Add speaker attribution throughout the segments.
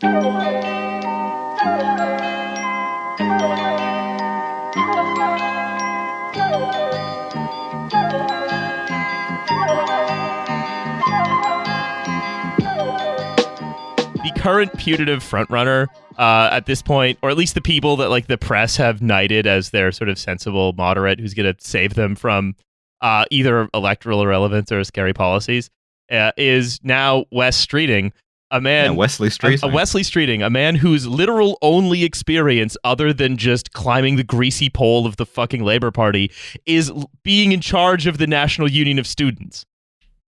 Speaker 1: The current putative frontrunner at this point, or at least the people that like the press have knighted as their sort of sensible moderate who's going to save them from either electoral irrelevance or scary policies, is now Wes Streeting, a man,
Speaker 2: Wesley Streeting.
Speaker 1: Wesley Streeting, a man whose literal only experience, other than just climbing the greasy pole of the fucking Labour Party, is being in charge of the National Union of Students.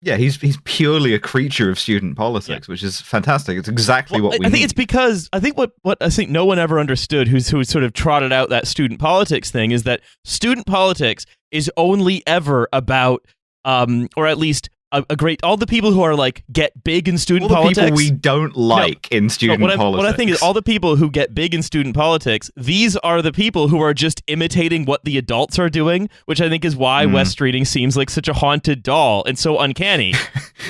Speaker 2: Yeah, he's purely a creature of student politics, which is fantastic. It's exactly what we need.
Speaker 1: I think it's because I think what I think no one ever understood who sort of trotted out that student politics thing is that student politics is only ever about, or at least all the people who are like get big in student politics.
Speaker 2: All the people we don't like in student politics.
Speaker 1: What I think is all the people who get big in student politics, these are the people who are just imitating what the adults are doing, which I think is why Wes Streeting seems like such a haunted doll and so uncanny.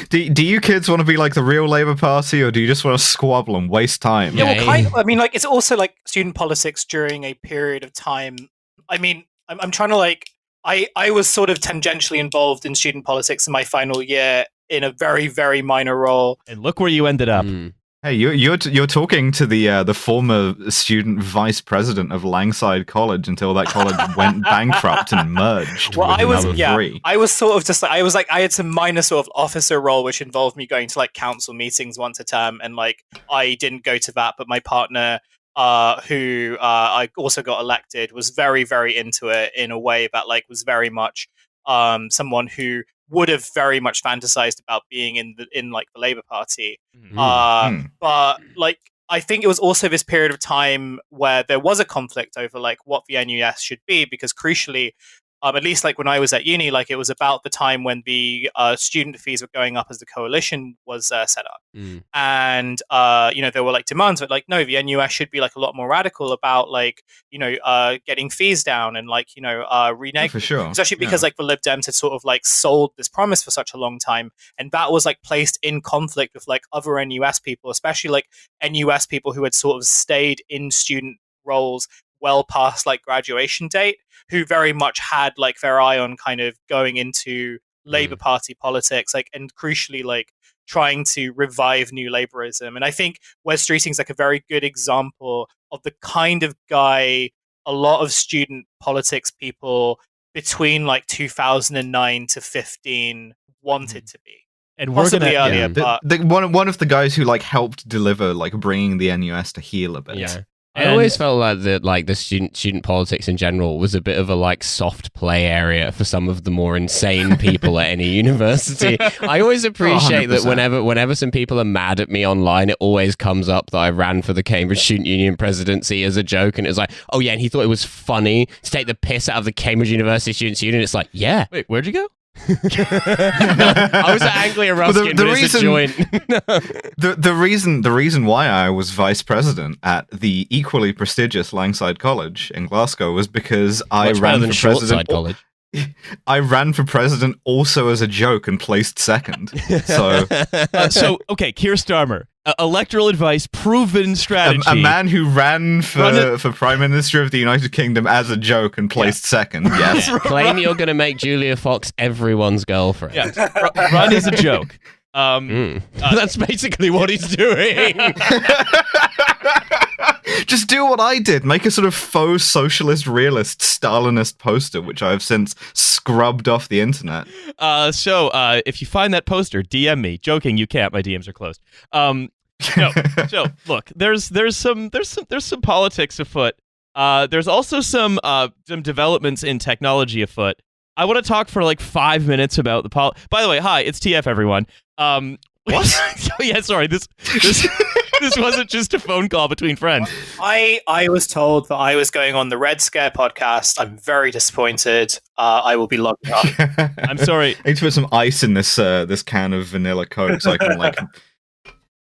Speaker 2: Do you kids want to be like the real Labour Party, or do you just want to squabble and waste time?
Speaker 3: Yeah, well, kind of. I mean, like, it's also like student politics during a period of time. I mean, I'm trying to like. I was sort of tangentially involved in student politics in my final year in a very, very minor role.
Speaker 1: And look where you ended up.
Speaker 2: Hey, you're talking to the former student vice president of Langside College until that college went bankrupt and merged.
Speaker 3: Well,
Speaker 2: with
Speaker 3: I was
Speaker 2: three.
Speaker 3: I was sort of just like I had some minor sort of officer role, which involved me going to like council meetings once a term, and like I didn't go to that, but my partner, who I also got elected, was very, very into it in a way that like was very much someone who would have very much fantasized about being in like the Labour Party. But like I think it was also this period of time where there was a conflict over like what the NUS should be, because crucially, at least like when I was at uni, like it was about the time when the student fees were going up as the coalition was set up. And, there were like demands that like, no, the NUS should be like a lot more radical about like, getting fees down and like, renege.
Speaker 2: For sure.
Speaker 3: Especially because like the Lib Dems had sort of like sold this promise for such a long time. And that was like placed in conflict with like other NUS people, especially like NUS people who had sort of stayed in student roles well past like graduation date, who very much had like their eye on kind of going into Labour Party politics, like, and crucially like trying to revive New Labourism. And I think Wes Streeting's like a very good example of the kind of guy a lot of student politics people between like 2009 to 15 wanted to be.
Speaker 1: And we're
Speaker 3: Possibly
Speaker 1: gonna
Speaker 3: earlier, but
Speaker 2: one of the guys who like helped deliver like bringing the NUS to heel a bit.
Speaker 4: Yeah. I always felt like the student politics in general was a bit of a like soft play area for some of the more insane people at any university. I always appreciate that whenever some people are mad at me online, it always comes up that I ran for the Cambridge Student Union presidency as a joke, and it's like, oh yeah, and he thought it was funny to take the piss out of the Cambridge University Students Union. It's like, yeah.
Speaker 1: Wait, where'd you go?
Speaker 4: I was at Anglia Ruskin, but it's a joint.
Speaker 2: the reason why I was vice president at the equally prestigious Langside College in Glasgow was because I ran for president.
Speaker 4: College.
Speaker 2: I ran for president also as a joke and placed second. So,
Speaker 1: okay, Keir Starmer, electoral advice, proven strategy.
Speaker 2: A man who ran for Prime Minister of the United Kingdom as a joke and placed second. Yes.
Speaker 4: Claim you're going to make Julia Fox everyone's girlfriend.
Speaker 1: Yeah. Run as a joke.
Speaker 4: That's basically what he's doing.
Speaker 2: Just do what I did. Make a sort of faux socialist, realist, Stalinist poster, which I have since scrubbed off the internet.
Speaker 1: So if you find that poster, DM me. Joking, you can't. My DMs are closed. No. So look, there's some politics afoot. There's also some developments in technology afoot. I want to talk for like 5 minutes about the By the way, hi, it's TF, everyone. What? Yeah, sorry. This wasn't just a phone call between friends.
Speaker 3: I was told that I was going on the Red Scare podcast. I'm very disappointed. I will be logged off.
Speaker 1: I'm sorry.
Speaker 2: I need to put some ice in this can of vanilla Coke so I can like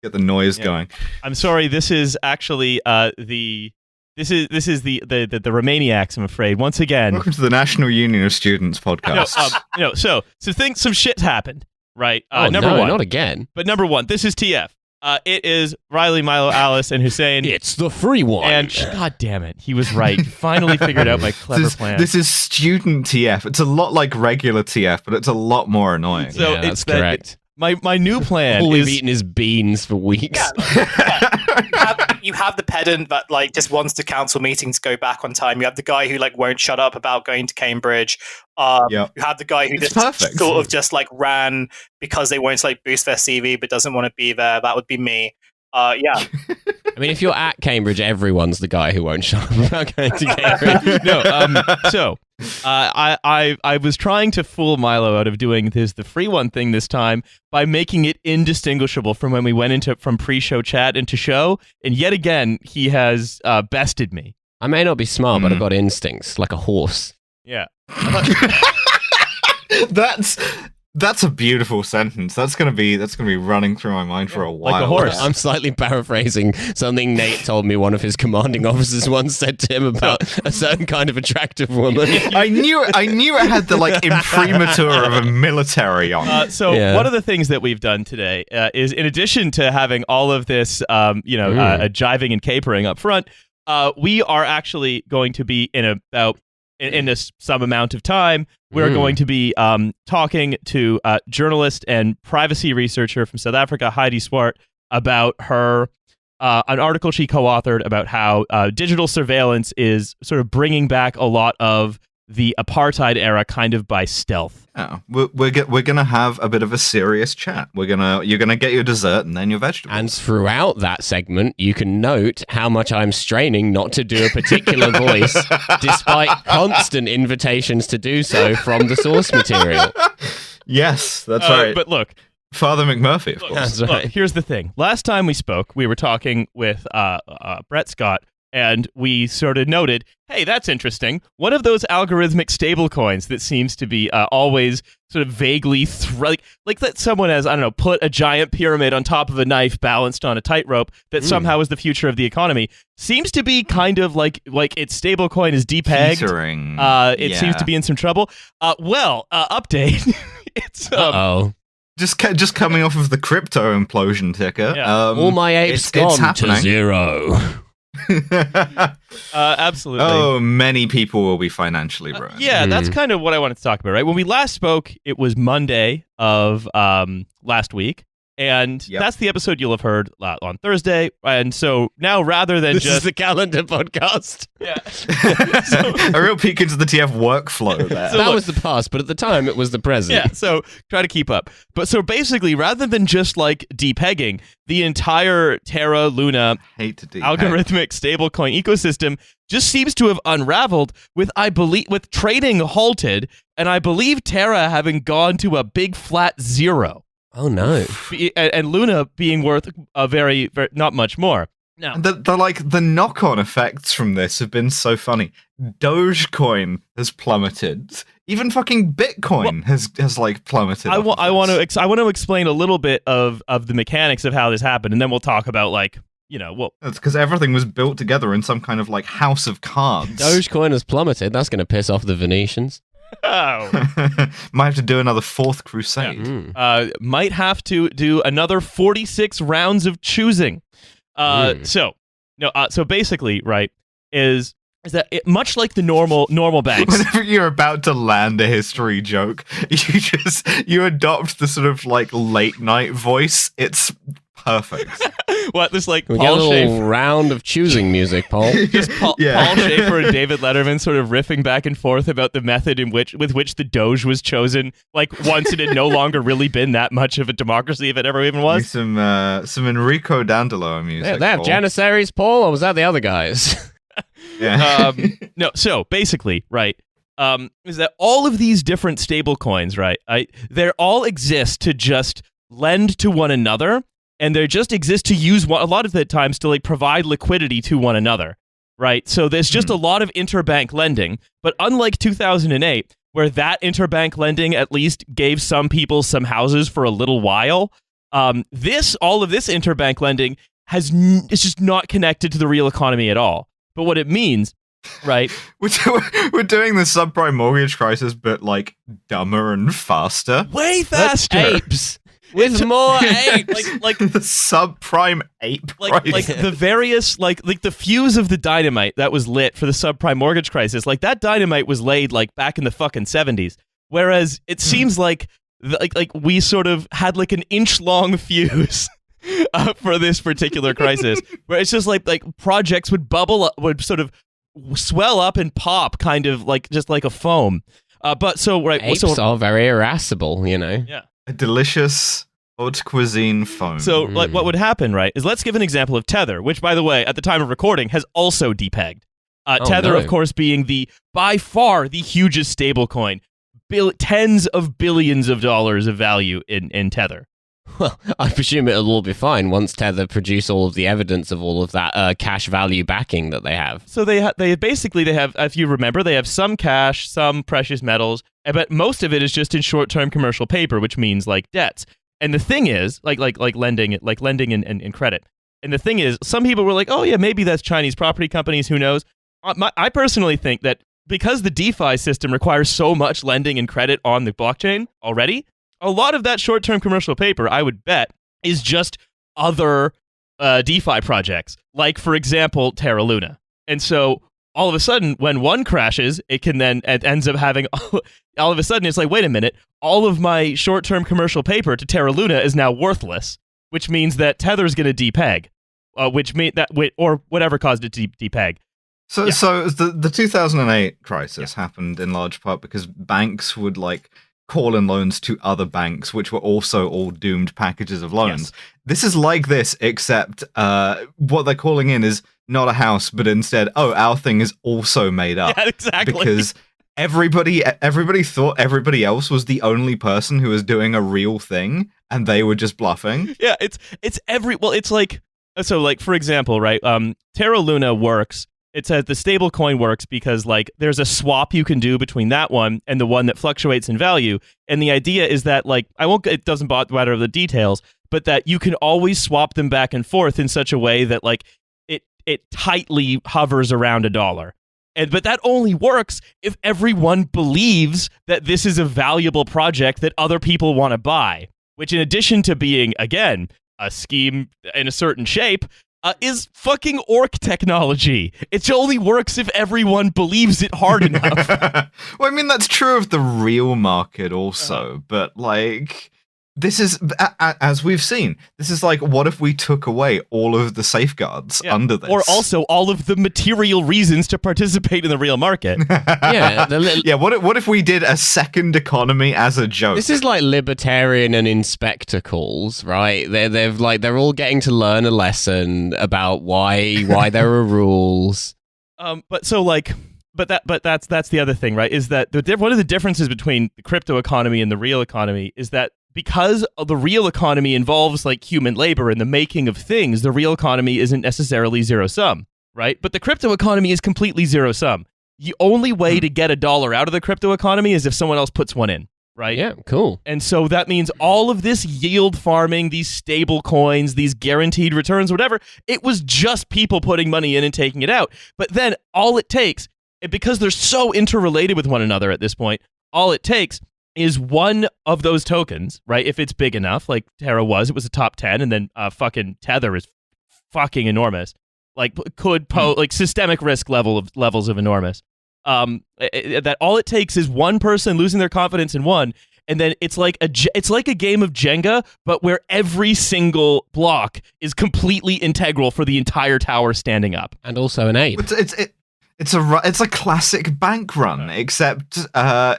Speaker 2: get the noise going.
Speaker 1: I'm sorry. This is actually the Romaniacs, I'm afraid. Once again,
Speaker 2: welcome to the National Union of Students podcast.
Speaker 1: So some shit happened, right?
Speaker 4: Number one, not again.
Speaker 1: But number one, this is TF. It is Riley, Milo, Alice, and Hussein.
Speaker 4: It's the free one.
Speaker 1: And god damn it, he was right. Finally figured out my clever plan.
Speaker 2: This is student TF. It's a lot like regular TF, but it's a lot more annoying.
Speaker 1: So
Speaker 4: yeah,
Speaker 1: it's
Speaker 4: that's correct.
Speaker 1: My new plan
Speaker 4: All we've
Speaker 1: is
Speaker 4: eaten is beans for weeks.
Speaker 3: You have the pedant that like just wants the council meeting to go back on time. You have the guy who like won't shut up about going to Cambridge. You have the guy who
Speaker 2: It's
Speaker 3: just
Speaker 2: perfect.
Speaker 3: sort of just like ran because they won't like boost their CV but doesn't want to be there. That would be me. Yeah.
Speaker 4: I mean, if you're at Cambridge, everyone's the guy who won't shut up about going to Cambridge.
Speaker 1: No, I was trying to fool Milo out of doing the free one thing this time by making it indistinguishable from when we went from pre-show chat into show, and yet again he has bested me.
Speaker 4: I may not be smart, but I've got instincts like a horse.
Speaker 1: Yeah.
Speaker 2: That's a beautiful sentence. That's gonna be running through my mind for a while.
Speaker 1: Like a horse.
Speaker 4: I'm slightly paraphrasing something Nate told me one of his commanding officers once said to him about a certain kind of attractive woman.
Speaker 2: I knew it had the like imprimatur of a military on it.
Speaker 1: So one of the things that we've done today is, in addition to having all of this, jiving and capering up front, we are actually going to be in some amount of time, we're going to be talking to journalist and privacy researcher from South Africa, Heidi Swart, about her an article she co-authored about how digital surveillance is sort of bringing back a lot of the apartheid era kind of by stealth.
Speaker 2: Oh, we're gonna have a bit of a serious chat. You're gonna get your dessert and then your vegetables.
Speaker 4: And throughout that segment, you can note how much I'm straining not to do a particular voice, despite constant invitations to do so from the source material.
Speaker 2: Yes, that's right.
Speaker 1: But look,
Speaker 2: Father McMurphy, of course.
Speaker 4: That's right.
Speaker 1: Look, here's the thing. Last time we spoke, we were talking with Brett Scott, and we sort of noted, hey, that's interesting. One of those algorithmic stablecoins that seems to be always sort of vaguely like that someone has, I don't know, put a giant pyramid on top of a knife balanced on a tightrope that somehow is the future of the economy. Seems to be kind of like its stablecoin is depegged.
Speaker 2: Teetering.
Speaker 1: It seems to be in some trouble. Update. It's
Speaker 2: Just coming off of the crypto implosion ticker.
Speaker 1: Yeah.
Speaker 4: All my apes gone to zero.
Speaker 1: Absolutely.
Speaker 2: Oh, many people will be financially ruined.
Speaker 1: That's kind of what I wanted to talk about, right? When we last spoke, it was Monday of last week, and that's the episode you'll have heard on Thursday. And so now, rather than
Speaker 4: this is the calendar podcast.
Speaker 2: A real peek into the TF workflow there.
Speaker 4: That was the past, but at the time it was the present.
Speaker 1: Yeah, so try to keep up. But so basically, rather than just like depegging, the entire Terra Luna algorithmic stablecoin ecosystem just seems to have unraveled with trading halted, and I believe Terra having gone to a big flat zero.
Speaker 4: Oh no!
Speaker 1: And Luna being worth a very, very not much more. No.
Speaker 2: The knock-on effects from this have been so funny. Dogecoin has plummeted. Even fucking Bitcoin has like plummeted.
Speaker 1: I want to explain a little bit of the mechanics of how this happened, and then we'll talk about it's
Speaker 2: because everything was built together in some kind of like house of cards.
Speaker 4: Dogecoin has plummeted. That's going to piss off the Venetians.
Speaker 1: Oh.
Speaker 2: Might have to do another fourth crusade.
Speaker 1: Might have to do another 46 rounds of choosing. So basically, right, is that much like the normal banks.
Speaker 2: Whenever you're about to land a history joke, you adopt the sort of like late night voice. It's perfect.
Speaker 1: What this like
Speaker 4: we
Speaker 1: Paul
Speaker 4: get a little
Speaker 1: Schaefer
Speaker 4: round of choosing music, Paul.
Speaker 1: Just Paul Schaefer and David Letterman sort of riffing back and forth about the method with which the Doge was chosen. Like once it had no longer really been that much of a democracy, if it ever even was.
Speaker 2: Some Enrico Dandolo music.
Speaker 4: They have Janissaries, Paul, or was that the other guys?
Speaker 2: Yeah.
Speaker 1: No. So basically, right. Is that all of these different stable coins, right? They all exist to just lend to one another. And they just exist to use a lot of the times to like provide liquidity to one another, right? So there's just a lot of interbank lending, but unlike 2008, where that interbank lending at least gave some people some houses for a little while, all of this interbank lending it's just not connected to the real economy at all. But what it means, right?
Speaker 2: We're doing the subprime mortgage crisis, but like dumber and faster.
Speaker 1: Way faster.
Speaker 4: Apes. with more apes.
Speaker 1: like
Speaker 2: the subprime ape crisis.
Speaker 1: like the various like the fuse of the dynamite that was lit for the subprime mortgage crisis, like that dynamite was laid like back in the fucking 70s, whereas it seems like we sort of had like an inch-long fuse for this particular crisis, where it's just like projects would bubble up, would sort of swell up and pop, kind of like just like a foam. But so right,
Speaker 4: apes are very irascible, you know.
Speaker 1: Yeah.
Speaker 2: A delicious haute cuisine foam.
Speaker 1: So, like, what would happen, right, is let's give an example of Tether, which, by the way, at the time of recording, has also depegged. Tether, of course, being by far the hugest stablecoin, tens of billions of dollars of value in Tether.
Speaker 4: Well, I presume it'll all be fine once Tether produce all of the evidence of all of that cash value backing that they have.
Speaker 1: So they basically have, if you remember, they have some cash, some precious metals, but most of it is just in short-term commercial paper, which means like debts. And the thing is, like lending and credit. And the thing is, some people were like, oh yeah, maybe that's Chinese property companies. Who knows? I personally think that because the DeFi system requires so much lending and credit on the blockchain already, a lot of that short-term commercial paper, I would bet, is just other DeFi projects, like, for example, Terra Luna. And so all of a sudden, when one crashes, it ends up having, all of a sudden, it's like, wait a minute, all of my short-term commercial paper to Terra Luna is now worthless, which means that Tether's going to depeg, or whatever caused it to depeg.
Speaker 2: So the 2008 crisis happened in large part because banks would call in loans to other banks, which were also all doomed packages of loans.
Speaker 1: Yes.
Speaker 2: This is like this, except what they're calling in is not a house, but instead, our thing is also made up.
Speaker 1: Yeah, exactly.
Speaker 2: Because everybody thought everybody else was the only person who was doing a real thing, and they were just bluffing.
Speaker 1: Yeah, it's like, so like, for example, right, Terra Luna works. It says the stable coin works because there's a swap you can do between that one and the one that fluctuates in value. And the idea is that it doesn't matter the details, but that you can always swap them back and forth in such a way that it tightly hovers around $1. But that only works if everyone believes that this is a valuable project that other people want to buy, which in addition to being, again, a scheme in a certain shape, is fucking orc technology. It only works if everyone believes it hard enough.
Speaker 2: Well, I mean, that's true of the real market also, but this is, as we've seen, this is what if we took away all of the safeguards under this?
Speaker 1: Or also all of the material reasons to participate in the real market.
Speaker 2: Yeah, what if we did a second economy as a joke?
Speaker 4: This is like libertarian and inspector calls, right? They're all getting to learn a lesson about why there are rules.
Speaker 1: But that's the other thing, right? Is that one of the differences between the crypto economy and the real economy is that because the real economy involves human labor and the making of things, the real economy isn't necessarily zero sum, right? But the crypto economy is completely zero sum. The only way to get $1 out of the crypto economy is if someone else puts one in, right?
Speaker 4: Yeah, cool.
Speaker 1: And so that means all of this yield farming, these stable coins, these guaranteed returns, whatever, it was just people putting money in and taking it out. But then all it takes, because they're so interrelated with one another at this point, all it takes is one of those tokens, right? If it's big enough, like Terra was, it was a top 10, and then fucking Tether is fucking enormous. Systemic risk levels of enormous. That all it takes is one person losing their confidence in one, and then it's like a game of Jenga, but where every single block is completely integral for the entire tower standing up.
Speaker 4: And also an ape.
Speaker 2: It's a classic bank run, except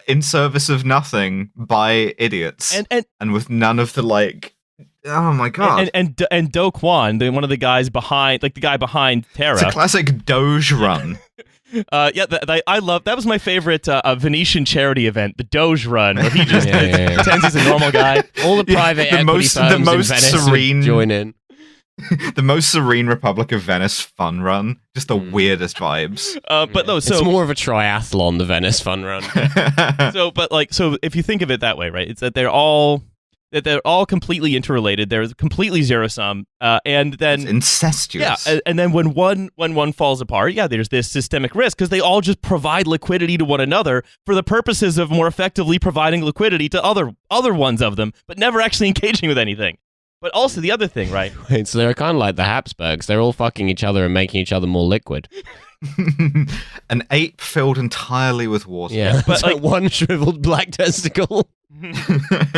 Speaker 2: in service of nothing by idiots, and with none of the oh my god!
Speaker 1: And Do Kwon, one of the guys behind, the guy behind Terra.
Speaker 2: It's a classic Doge run.
Speaker 1: I love that. Was my favorite Venetian charity event, the Doge Run, where he just pretends he's a normal guy.
Speaker 4: All the private equity firms in Venice serene join in.
Speaker 2: The most serene Republic of Venice fun run, just the weirdest vibes.
Speaker 4: It's more of a triathlon, the Venice fun run.
Speaker 1: So if you think of it that way, right? It's that they're all that they're all completely interrelated. They're completely zero sum, and then
Speaker 2: It's incestuous.
Speaker 1: yeah, and then when one falls apart, yeah, there's this systemic risk because they all just provide liquidity to one another for the purposes of more effectively providing liquidity to other ones of them, but never actually engaging with anything. But also the other thing, right?
Speaker 4: Wait, so they're kind of like the Habsburgs. They're all fucking each other and making each other more liquid.
Speaker 2: An ape filled entirely with water.
Speaker 4: Yeah,
Speaker 1: But,
Speaker 4: but
Speaker 1: like-
Speaker 4: like one shriveled black testicle.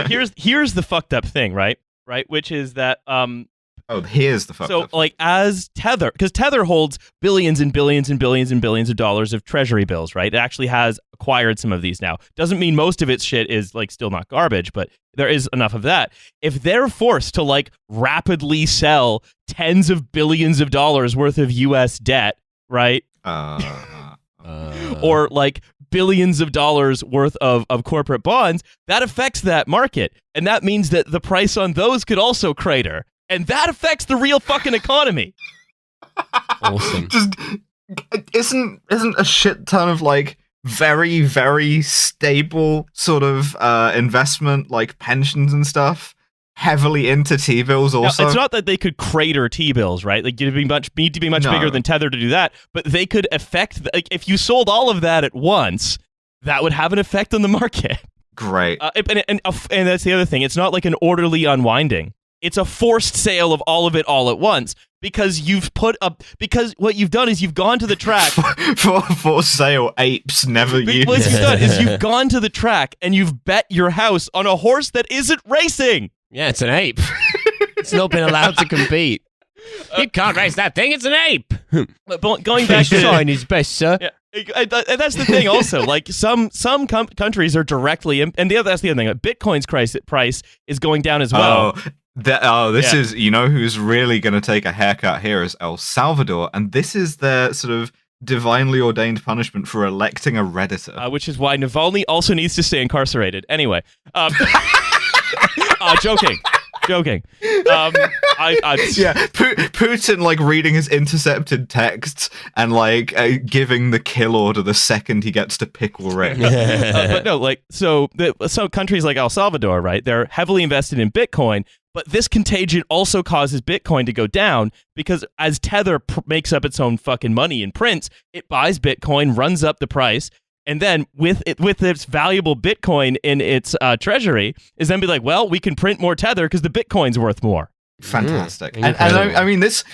Speaker 1: Here's the fucked up thing, right? Which is that
Speaker 2: Oh, here's the fuck.
Speaker 1: so like as Tether, because Tether holds billions and billions and billions and billions of dollars of treasury bills, right? It actually has acquired some of these now. Doesn't mean most of its shit is like still not garbage, but there is enough of that. If they're forced to like rapidly sell tens of billions of dollars worth of US debt, right? Or like billions of dollars worth of corporate bonds, that affects that market. And that means that the price on those could also crater. And that affects the real fucking economy.
Speaker 4: Awesome.
Speaker 2: Just isn't a shit ton of like very, very stable sort of investment, like pensions and stuff, heavily into T-bills also?
Speaker 1: Now, it's not that they could crater T-bills, right? Like, you'd need to be much
Speaker 2: No.
Speaker 1: bigger than Tether to do that. But they could affect, like, if you sold all of that at once, that would have an effect on the market.
Speaker 2: Great.
Speaker 1: And that's the other thing. It's not like an orderly unwinding. It's a forced sale of all of it all at once because because what you've done is you've gone to the track.
Speaker 2: for sale, apes never used.
Speaker 1: What you've done is you've gone to the track and you've bet your house on a horse that isn't racing.
Speaker 4: Yeah, it's an ape. It's not been allowed to compete. You can't race that thing. It's an ape.
Speaker 1: But going back to
Speaker 4: Shine is best, sir.
Speaker 1: Yeah, and that's the thing. Also, like some countries are directly, and that's the other thing. Like Bitcoin's price is going down as well.
Speaker 2: This
Speaker 1: Yeah.
Speaker 2: is, you know, who's really going to take a haircut here is El Salvador, and this is their sort of divinely ordained punishment for electing a redditor.
Speaker 1: Which is why Navalny also needs to stay incarcerated. Anyway, joking.
Speaker 2: Putin like reading his intercepted texts and like giving the kill order the second he gets to pickle Rick.
Speaker 1: But no, like so countries like El Salvador, right? They're heavily invested in Bitcoin, but this contagion also causes Bitcoin to go down because as Tether makes up its own fucking money and prints, it buys Bitcoin, runs up the price. And then with its valuable Bitcoin in its treasury, is then be like, well, we can print more Tether because the Bitcoin's worth more.
Speaker 2: Fantastic. And
Speaker 4: Incredible.
Speaker 2: I mean, this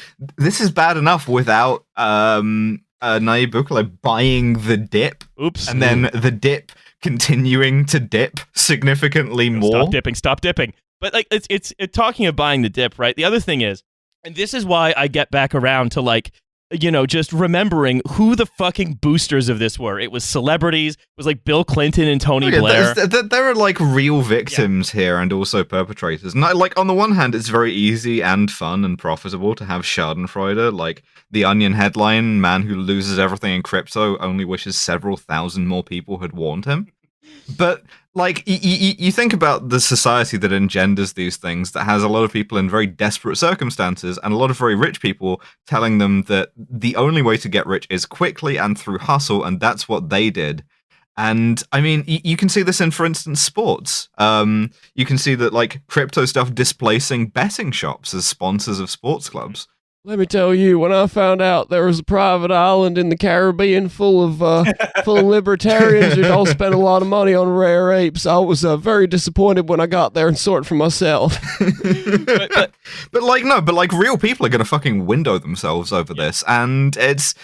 Speaker 2: is bad enough without Nayib Bukele buying the dip,
Speaker 1: Oops.
Speaker 2: and then the dip continuing to dip significantly more.
Speaker 1: Stop dipping. But like it's talking of buying the dip, right? The other thing is, and this is why I get back around to like, you know, just remembering who the fucking boosters of this were. It was celebrities. It was like Bill Clinton and Tony Blair.
Speaker 2: There are like real victims here and also perpetrators. And like on the one hand, it's very easy and fun and profitable to have Schadenfreude, like the Onion headline: "Man who loses everything in crypto only wishes several thousand more people had warned him." But like you think about the society that engenders these things, that has a lot of people in very desperate circumstances and a lot of very rich people telling them that the only way to get rich is quickly and through hustle, and that's what they did. And I mean, you can see this in, for instance, sports. You can see that like crypto stuff displacing betting shops as sponsors of sports clubs.
Speaker 4: Let me tell you, when I found out there was a private island in the Caribbean full of libertarians who'd all spent a lot of money on rare apes, I was very disappointed when I got there and saw it for myself.
Speaker 2: but real people are gonna fucking window themselves over this, and it's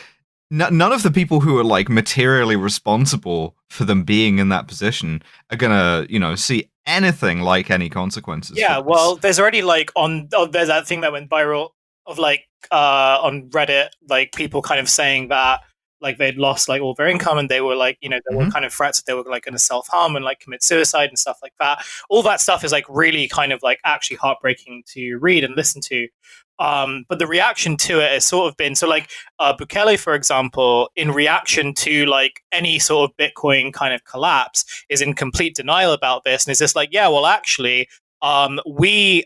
Speaker 2: none of the people who are like materially responsible for them being in that position are gonna, you know, see anything like any consequences.
Speaker 3: Yeah,
Speaker 2: for this.
Speaker 3: well, there's already like there's that thing that went viral of like on Reddit, like people kind of saying that like they'd lost like all their income and they were like, you know, there were kind of threats that they were like going to self-harm and like commit suicide and stuff like that. All that stuff is like really kind of like actually heartbreaking to read and listen to. But the reaction to it has sort of been, so like Bukele, for example, in reaction to like any sort of Bitcoin kind of collapse, is in complete denial about this and is just like, yeah, well, actually, we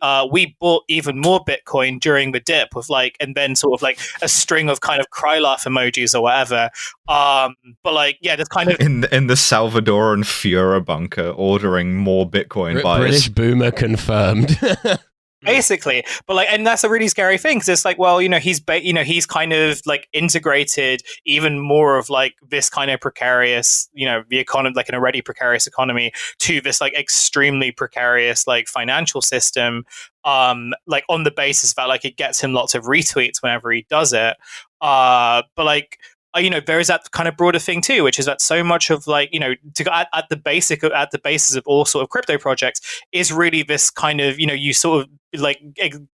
Speaker 3: bought even more Bitcoin during the dip with like, and then sort of like a string of kind of cry laugh emojis or whatever. But like, yeah, just kind of
Speaker 2: in the Salvadoran Fura bunker ordering more Bitcoin buys.
Speaker 4: British boomer confirmed.
Speaker 3: basically. But like, and that's a really scary thing because it's like, well, he's kind of like integrated even more of like this kind of precarious, the economy, like an already precarious economy, to this like extremely precarious like financial system, like on the basis that like it gets him lots of retweets whenever he does it. But like, there is that kind of broader thing too, which is that so much of like, at the basis of all sort of crypto projects is really this kind of, you sort of like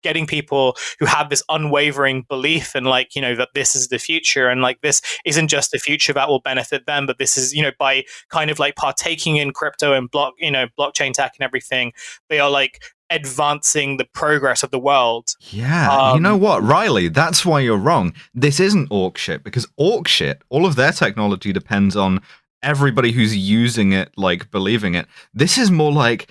Speaker 3: getting people who have this unwavering belief in like, that this is the future, and like this isn't just the future that will benefit them, but this is, by kind of like partaking in crypto and blockchain tech and everything, they are like advancing the progress of the world.
Speaker 2: Yeah, you know what, Riley? That's why you're wrong. This isn't orc shit, because orc shit, all of their technology depends on everybody who's using it, like, believing it. This is more like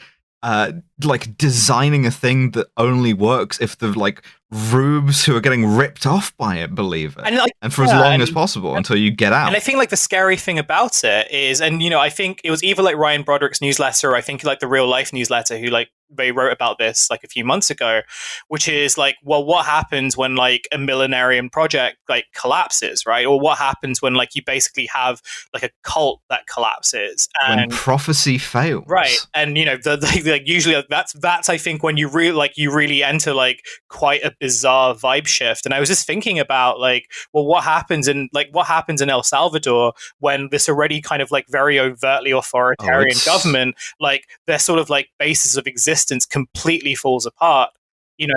Speaker 2: designing a thing that only works if the like rubes who are getting ripped off by it believe it, and for as long as possible until you get out.
Speaker 3: And I think like the scary thing about it is, and I think it was either like Ryan Broderick's newsletter, or I think like the Real Life newsletter, who like they wrote about this like a few months ago, which is like, well, what happens when like a millenarian project like collapses, right? Or what happens when like you basically have like a cult that collapses, and
Speaker 2: when prophecy fails,
Speaker 3: right? And like usually that's I think when you really enter like quite a bizarre vibe shift. And I was just thinking about like, well, what happens in El Salvador when this already kind of like very overtly authoritarian government, like their sort of like basis of existence completely falls apart.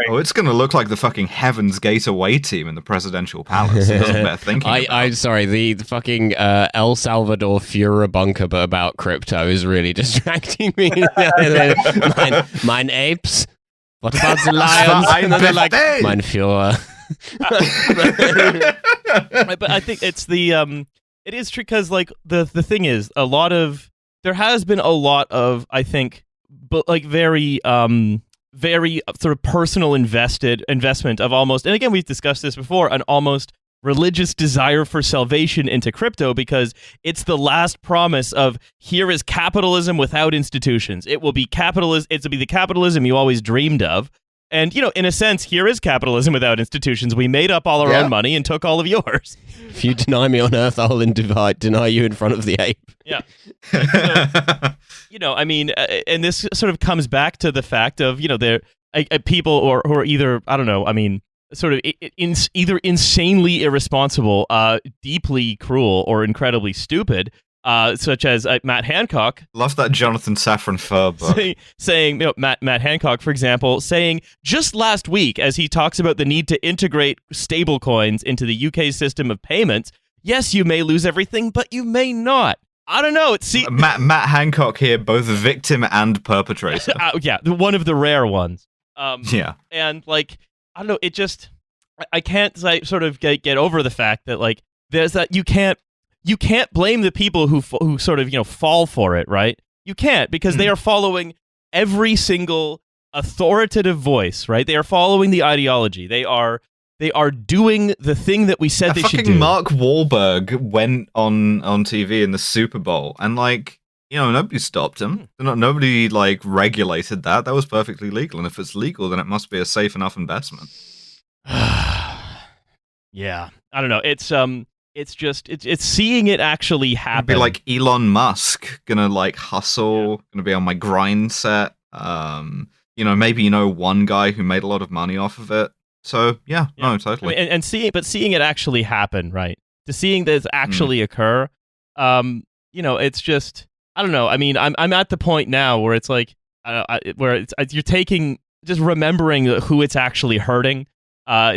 Speaker 2: Oh, it's going to look like the fucking Heaven's Gate away team in the presidential palace. It doesn't bear thinking about.
Speaker 4: I'm sorry, the fucking El Salvador Fura bunker, but about crypto is really distracting me. Mine apes. What about the lions? And then they're like, mine Fura.
Speaker 1: But I think it's it is true, because like the thing is, there has been a lot of, I think, but like very sort of personal investment of almost, and again, we've discussed this before, an almost religious desire for salvation into crypto, because it's the last promise of, here is capitalism without institutions. It will be the capitalism you always dreamed of. And, in a sense, here is capitalism without institutions. We made up all our own money and took all of yours.
Speaker 4: If you deny me on Earth, I'll deny you in front of the ape.
Speaker 1: Yeah. So, I mean, and this sort of comes back to the fact of, there people who are either, I don't know, I mean, sort of either insanely irresponsible, deeply cruel, or incredibly stupid, such as Matt Hancock.
Speaker 2: Love that Jonathan Safran Foer book.
Speaker 1: Saying Matt Hancock, for example, saying just last week, as he talks about the need to integrate stablecoins into the UK system of payments, yes, you may lose everything, but you may not. I don't know.
Speaker 2: Matt Hancock here, both victim and perpetrator.
Speaker 1: Yeah, one of the rare ones.
Speaker 2: Yeah.
Speaker 1: And like, I don't know, it just, I can't like, sort of get over the fact that like, there's that you can't blame the people who sort of, fall for it, right? You can't, because they are following every single authoritative voice, right? They are following the ideology. They are doing the thing that we said they should do.
Speaker 2: Mark Wahlberg went on TV in the Super Bowl, and like, nobody stopped him. Nobody like regulated that. That was perfectly legal, and if it's legal, then it must be a safe enough investment.
Speaker 1: Yeah, I don't know. It's just seeing it actually happen.
Speaker 2: It'd be like Elon Musk gonna like hustle, gonna be on my grind set. Maybe one guy who made a lot of money off of it. So yeah. No, totally.
Speaker 1: I mean, and seeing it actually happen, right? To seeing this actually occur, it's just, I don't know. I mean, I'm at the point now where it's like, you're taking, just remembering who it's actually hurting,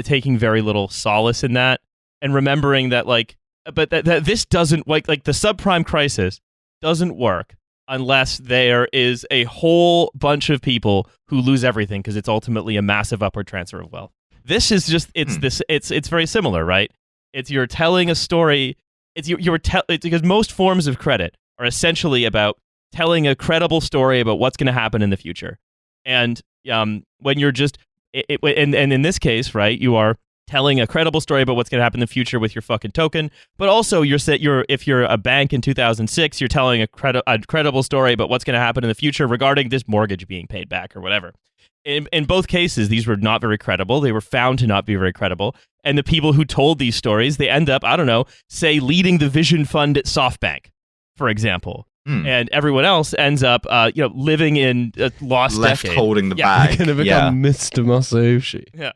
Speaker 1: taking very little solace in that, and remembering that like, but that this doesn't like the subprime crisis doesn't work unless there is a whole bunch of people who lose everything, because it's ultimately a massive upward transfer of wealth. This is just, it's very similar, right? It's, you're telling a story. It's because most forms of credit are essentially about telling a credible story about what's going to happen in the future. And when you're just, and in this case, right, you are telling a credible story about what's going to happen in the future with your fucking token, but also if you're a bank in 2006, you're telling a credible story about what's going to happen in the future regarding this mortgage being paid back or whatever. In both cases, these were not very credible. They were found to not be very credible. And the people who told these stories, they end up, I don't know, say leading the Vision Fund at SoftBank, for example. And everyone else ends up, living in a lost
Speaker 2: left
Speaker 1: decade.
Speaker 2: holding the bag.
Speaker 4: You're gonna become Mr. Masayoshi.
Speaker 1: Yeah.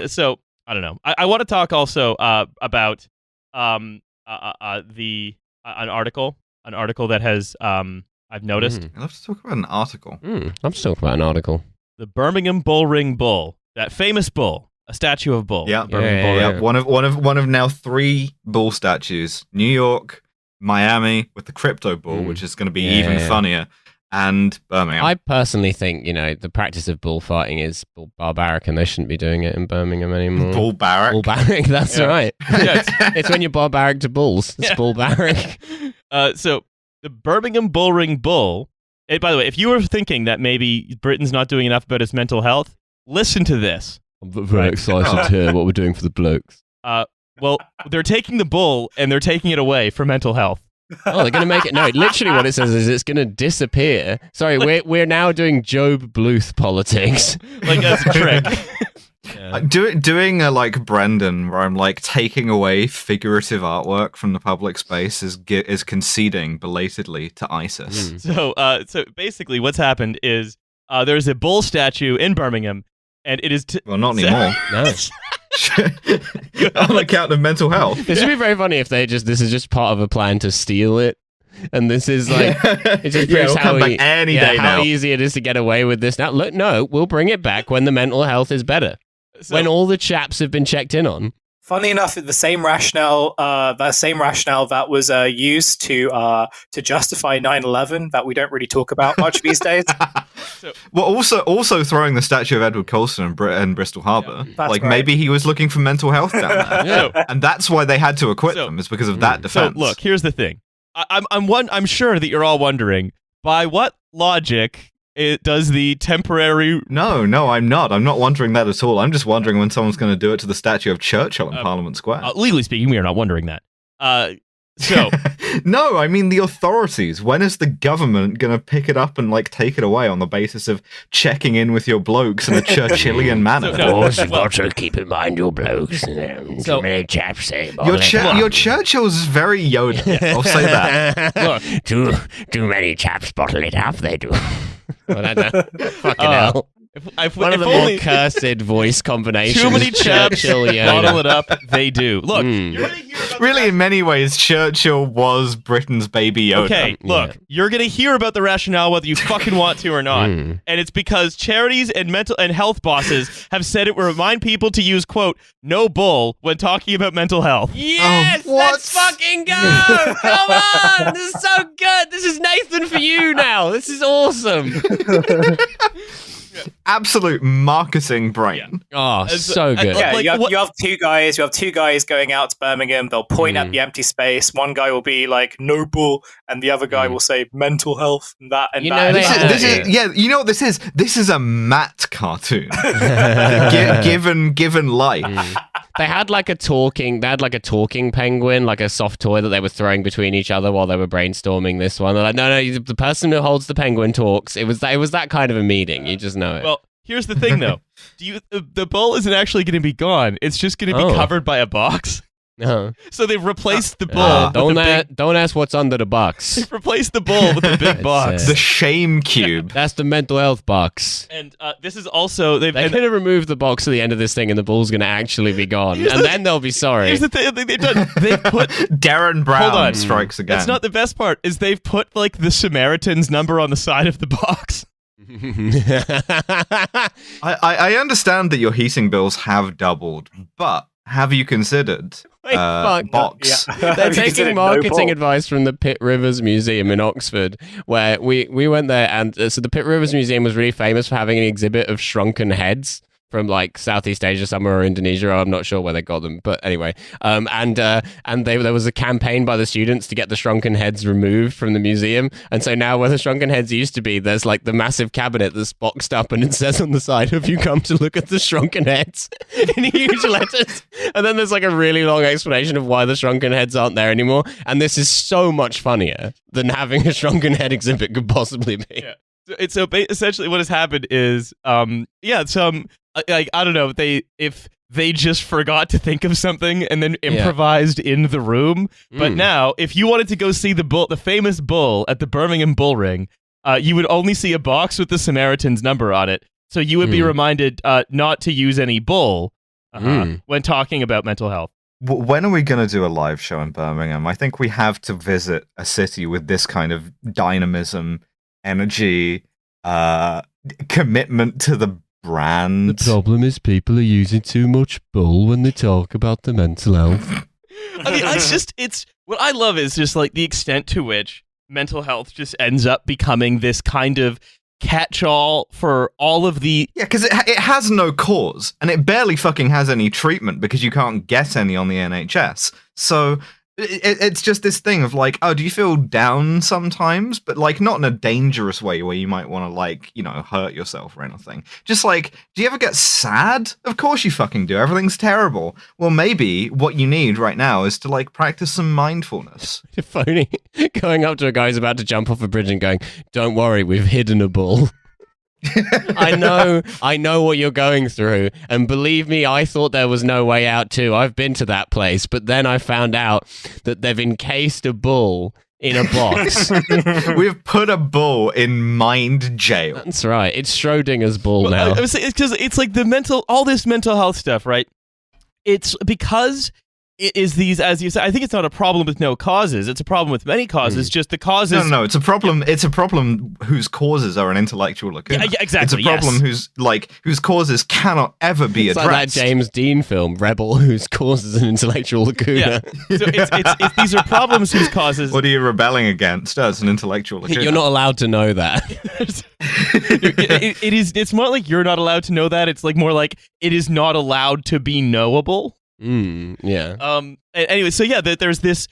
Speaker 1: So I don't know. I want to talk also about an article that has I've noticed.
Speaker 2: I'd love to talk about an article.
Speaker 4: I'm talking about an article.
Speaker 1: The Birmingham Bull Ring Bull, that famous bull, a statue of bull.
Speaker 2: Yeah,
Speaker 4: Birmingham Bull.
Speaker 2: Yeah. One of now 3 bull statues. New York, Miami with the crypto bull, which is going to be even funnier, and Birmingham.
Speaker 4: I personally think, the practice of bullfighting is barbaric and they shouldn't be doing it in Birmingham anymore.
Speaker 2: Bull barrack.
Speaker 4: Bullbaric, that's right.
Speaker 1: Yeah,
Speaker 4: It's when you're barbaric to bulls. It's bullbaric.
Speaker 1: So the Birmingham Bull Ring Bull, and by the way, if you were thinking that maybe Britain's not doing enough about its mental health, listen to this.
Speaker 4: I'm very excited to hear what we're doing for the blokes.
Speaker 1: Well, they're taking the bull and they're taking it away for mental health.
Speaker 4: Oh, they're going to make it. No, literally what it says is it's going to disappear. Sorry, we're now doing Job Bluth politics.
Speaker 1: Like, as a trick.
Speaker 4: Yeah.
Speaker 2: Doing a like Brendan, where I'm like taking away figurative artwork from the public space is conceding belatedly to ISIS.
Speaker 1: So basically what's happened is there's a bull statue in Birmingham, and it is...
Speaker 2: Well, not anymore.
Speaker 4: No.
Speaker 2: On account of mental health.
Speaker 4: This would be very funny if this is just part of a plan to steal it. And this is like, it just proves
Speaker 2: it'll come back any day
Speaker 4: how
Speaker 2: now.
Speaker 4: easy it is to get away with this. Now, look, no, we'll bring it back when the mental health is better. When all the chaps have been checked in on.
Speaker 3: Funny enough, the same rationale that was used to justify 9/11 that we don't really talk about much these days.
Speaker 2: Well, also throwing the statue of Edward Colston in Bristol Harbour.
Speaker 3: That's right.
Speaker 2: Maybe he was looking for mental health down there, and that's why they had to acquit them. Is because of that defense.
Speaker 1: So look, here's the thing. I'm sure that you're all wondering by what logic does the temporary...
Speaker 2: No, I'm not. I'm not wondering that at all. I'm just wondering when someone's going to do it to the statue of Churchill in Parliament Square.
Speaker 1: Legally speaking, we are not wondering that. So
Speaker 2: no, I mean the authorities. When is the government going to pick it up and like take it away on the basis of checking in with your blokes in a Churchillian manner?
Speaker 4: You've got to keep in mind your blokes. So many chaps say
Speaker 2: your Churchill's is very Yoda. I'll say that.
Speaker 4: Look, too many chaps bottle it up. They do. Fucking hell. One of the more cursed voice combinations.
Speaker 1: Too many chaps bottle it up. They do. Look, you're gonna hear about
Speaker 2: really, in many ways, Churchill was Britain's baby Yoda.
Speaker 1: Okay, look, you're gonna hear about the rationale whether you fucking want to or not, and it's because charities and mental and health bosses have said it will remind people to use quote "no bull" when talking about mental health.
Speaker 4: Yes, let's fucking go! Come on, this is so good. This is Nathan for you now. This is awesome.
Speaker 2: Absolute marketing brain.
Speaker 4: Oh, so good.
Speaker 3: Yeah,
Speaker 1: Like,
Speaker 3: you have two guys. You have two guys going out to Birmingham. They'll point at the empty space. One guy will be like "no bull," and the other guy will say "mental health." And that and
Speaker 4: You
Speaker 3: that.
Speaker 4: know,
Speaker 3: and
Speaker 2: This
Speaker 3: that.
Speaker 2: is you know what this is? This is a Matt cartoon. given life.
Speaker 4: They had like a talking penguin, like a soft toy that they were throwing between each other while they were brainstorming this one. They're like, no, the person who holds the penguin talks. It was that kind of a meeting. You just know it.
Speaker 1: Well, here's the thing, though. The bull isn't actually going to be gone. It's just going to be covered by a box. So they've replaced the bull.
Speaker 4: Don't ask what's under the box.
Speaker 1: They've replaced the bull with the big box.
Speaker 2: The shame cube.
Speaker 4: That's the mental health box.
Speaker 1: And this is also
Speaker 4: They're going to remove the box at the end of this thing, and the bull's going to actually be gone, then they'll be sorry.
Speaker 1: Here's the thing they've done. They've put
Speaker 2: Darren Brown
Speaker 1: Hold on.
Speaker 2: strikes again.
Speaker 1: That's not the best part. Is they've put like the Samaritan's number on the side of the box.
Speaker 2: I understand that your heating bills have doubled, but have you considered box?
Speaker 3: Yeah.
Speaker 4: They're
Speaker 3: Because
Speaker 4: taking
Speaker 3: no
Speaker 4: marketing
Speaker 3: bull.
Speaker 4: advice from the Pitt Rivers Museum in Oxford, where we went there, and so the Pitt Rivers Museum was really famous for having an exhibit of shrunken heads from like Southeast Asia somewhere or Indonesia. I'm not sure where they got them, but anyway. There was a campaign by the students to get the shrunken heads removed from the museum, and so now where the shrunken heads used to be, there's like the massive cabinet that's boxed up, and it says on the side, "Have you come to look at the shrunken heads?" in huge letters, and then there's like a really long explanation of why the shrunken heads aren't there anymore, and this is so much funnier than having a shrunken head exhibit could possibly be.
Speaker 1: Yeah. Essentially what has happened is, I don't know, if they just forgot to think of something and then improvised in the room. But now, if you wanted to go see the famous bull at the Birmingham Bull Ring, you would only see a box with the Samaritan's number on it. So you would be reminded not to use any bull when talking about mental health.
Speaker 2: When are we going to do a live show in Birmingham? I think we have to visit a city with this kind of dynamism, energy, commitment to the brand.
Speaker 4: The problem is people are using too much bull when they talk about the mental health.
Speaker 1: I mean, it's what I love is just like the extent to which mental health just ends up becoming this kind of catch-all for all of the...
Speaker 2: Yeah, because it has no cause, and it barely fucking has any treatment because you can't get any on the NHS. So it's just this thing of like, oh, do you feel down sometimes? But like not in a dangerous way where you might want to like, you know, hurt yourself or anything. Just like, do you ever get sad? Of course you fucking do. Everything's terrible. Well, maybe what you need right now is to like practice some mindfulness.
Speaker 4: Funny, going up to a guy who's about to jump off a bridge and going, "Don't worry, we've hidden a bull." I know what you're going through, and believe me, I thought there was no way out too. I've been to that place, but then I found out that they've encased a bull in a box.
Speaker 2: We've put a bull in mind jail.
Speaker 4: That's right. It's Schrodinger's bull now.
Speaker 1: I was saying, it's because it's like all this mental health stuff, right? It's because it is these, as you said, I think it's not a problem with no causes. It's a problem with many causes. Just the causes.
Speaker 2: No, it's a problem. It's a problem whose causes are an intellectual lacuna.
Speaker 1: Yeah, exactly.
Speaker 2: It's a problem whose causes cannot ever be
Speaker 4: it's
Speaker 2: addressed.
Speaker 4: Like that James Dean film, Rebel, whose causes an intellectual lacuna.
Speaker 1: Yeah. So it's these are problems whose causes.
Speaker 2: What are you rebelling against? As an intellectual lacuna.
Speaker 4: You're not allowed to know that.
Speaker 1: It's more like you're not allowed to know that. It's like more like it is not allowed to be knowable.
Speaker 4: Yeah.
Speaker 1: Anyway, so yeah, there's this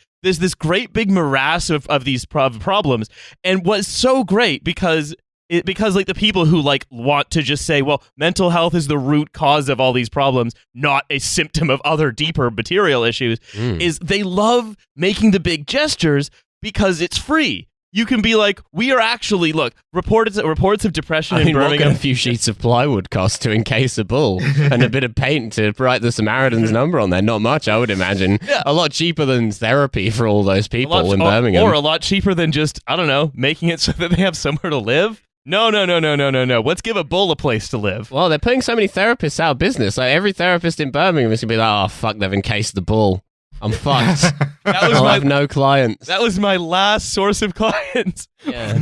Speaker 1: great big morass of these problems, and what's so great because like the people who like want to just say, well, mental health is the root cause of all these problems, not a symptom of other deeper material issues, is they love making the big gestures because it's free. You can be like, we are actually, look, reports of depression in Birmingham.
Speaker 4: What can a few sheets of plywood cost to encase a bull and a bit of paint to write the Samaritan's number on there? Not much, I would imagine. Yeah. A lot cheaper than therapy for all those people in Birmingham.
Speaker 1: Or a lot cheaper than just, I don't know, making it so that they have somewhere to live. No. Let's give a bull a place to live.
Speaker 4: Well, they're putting so many therapists out of business. Like every therapist in Birmingham is going to be like, oh, fuck, they've encased the bull. I'm fucked. I'll have no clients.
Speaker 1: That was my last source of clients.
Speaker 4: Yeah.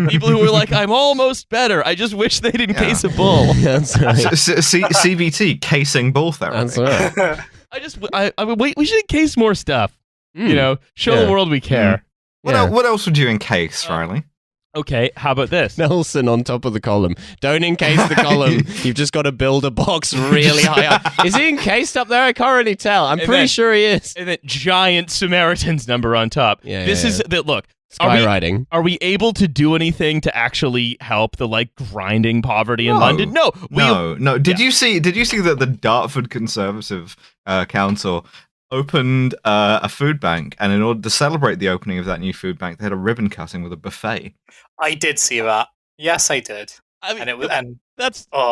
Speaker 1: People who were like, I'm almost better. I just wish they didn't case a bull.
Speaker 4: That's right.
Speaker 2: CBT, casing bull therapy.
Speaker 4: That's right.
Speaker 1: We should encase more stuff. You know, show the world we care.
Speaker 2: What else would you encase, Riley?
Speaker 1: Okay, how about this?
Speaker 4: Nelson on top of the column. Don't encase the column. You've just got to build a box really high up. Is he encased up there? I can't really tell. I'm pretty sure he is.
Speaker 1: And that giant Samaritan's number on top. This is that. Look,
Speaker 4: skywriting.
Speaker 1: Are we able to do anything to actually help the like grinding poverty in London? No.
Speaker 2: Did you see that the Dartford Conservative Council opened a food bank, and in order to celebrate the opening of that new food bank, they had a ribbon cutting with a buffet.
Speaker 3: I did see that. Yes, I did.
Speaker 1: I mean,
Speaker 3: and it was,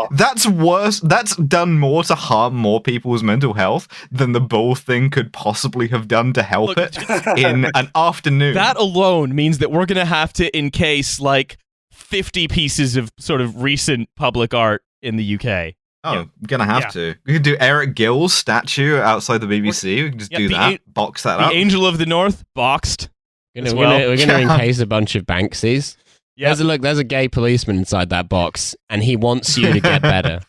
Speaker 2: that's worse. That's done more to harm more people's mental health than the bull thing could possibly have done to help it in an afternoon.
Speaker 1: That alone means that we're gonna have to encase like 50 pieces of sort of recent public art in the UK.
Speaker 2: Oh, yeah. Gonna have to. We could do Eric Gill's statue outside the BBC. We could just do that. Box that up.
Speaker 1: The Angel of the North, boxed.
Speaker 4: We're gonna encase a bunch of Banksies. Yeah. There's a gay policeman inside that box, and he wants you to get better.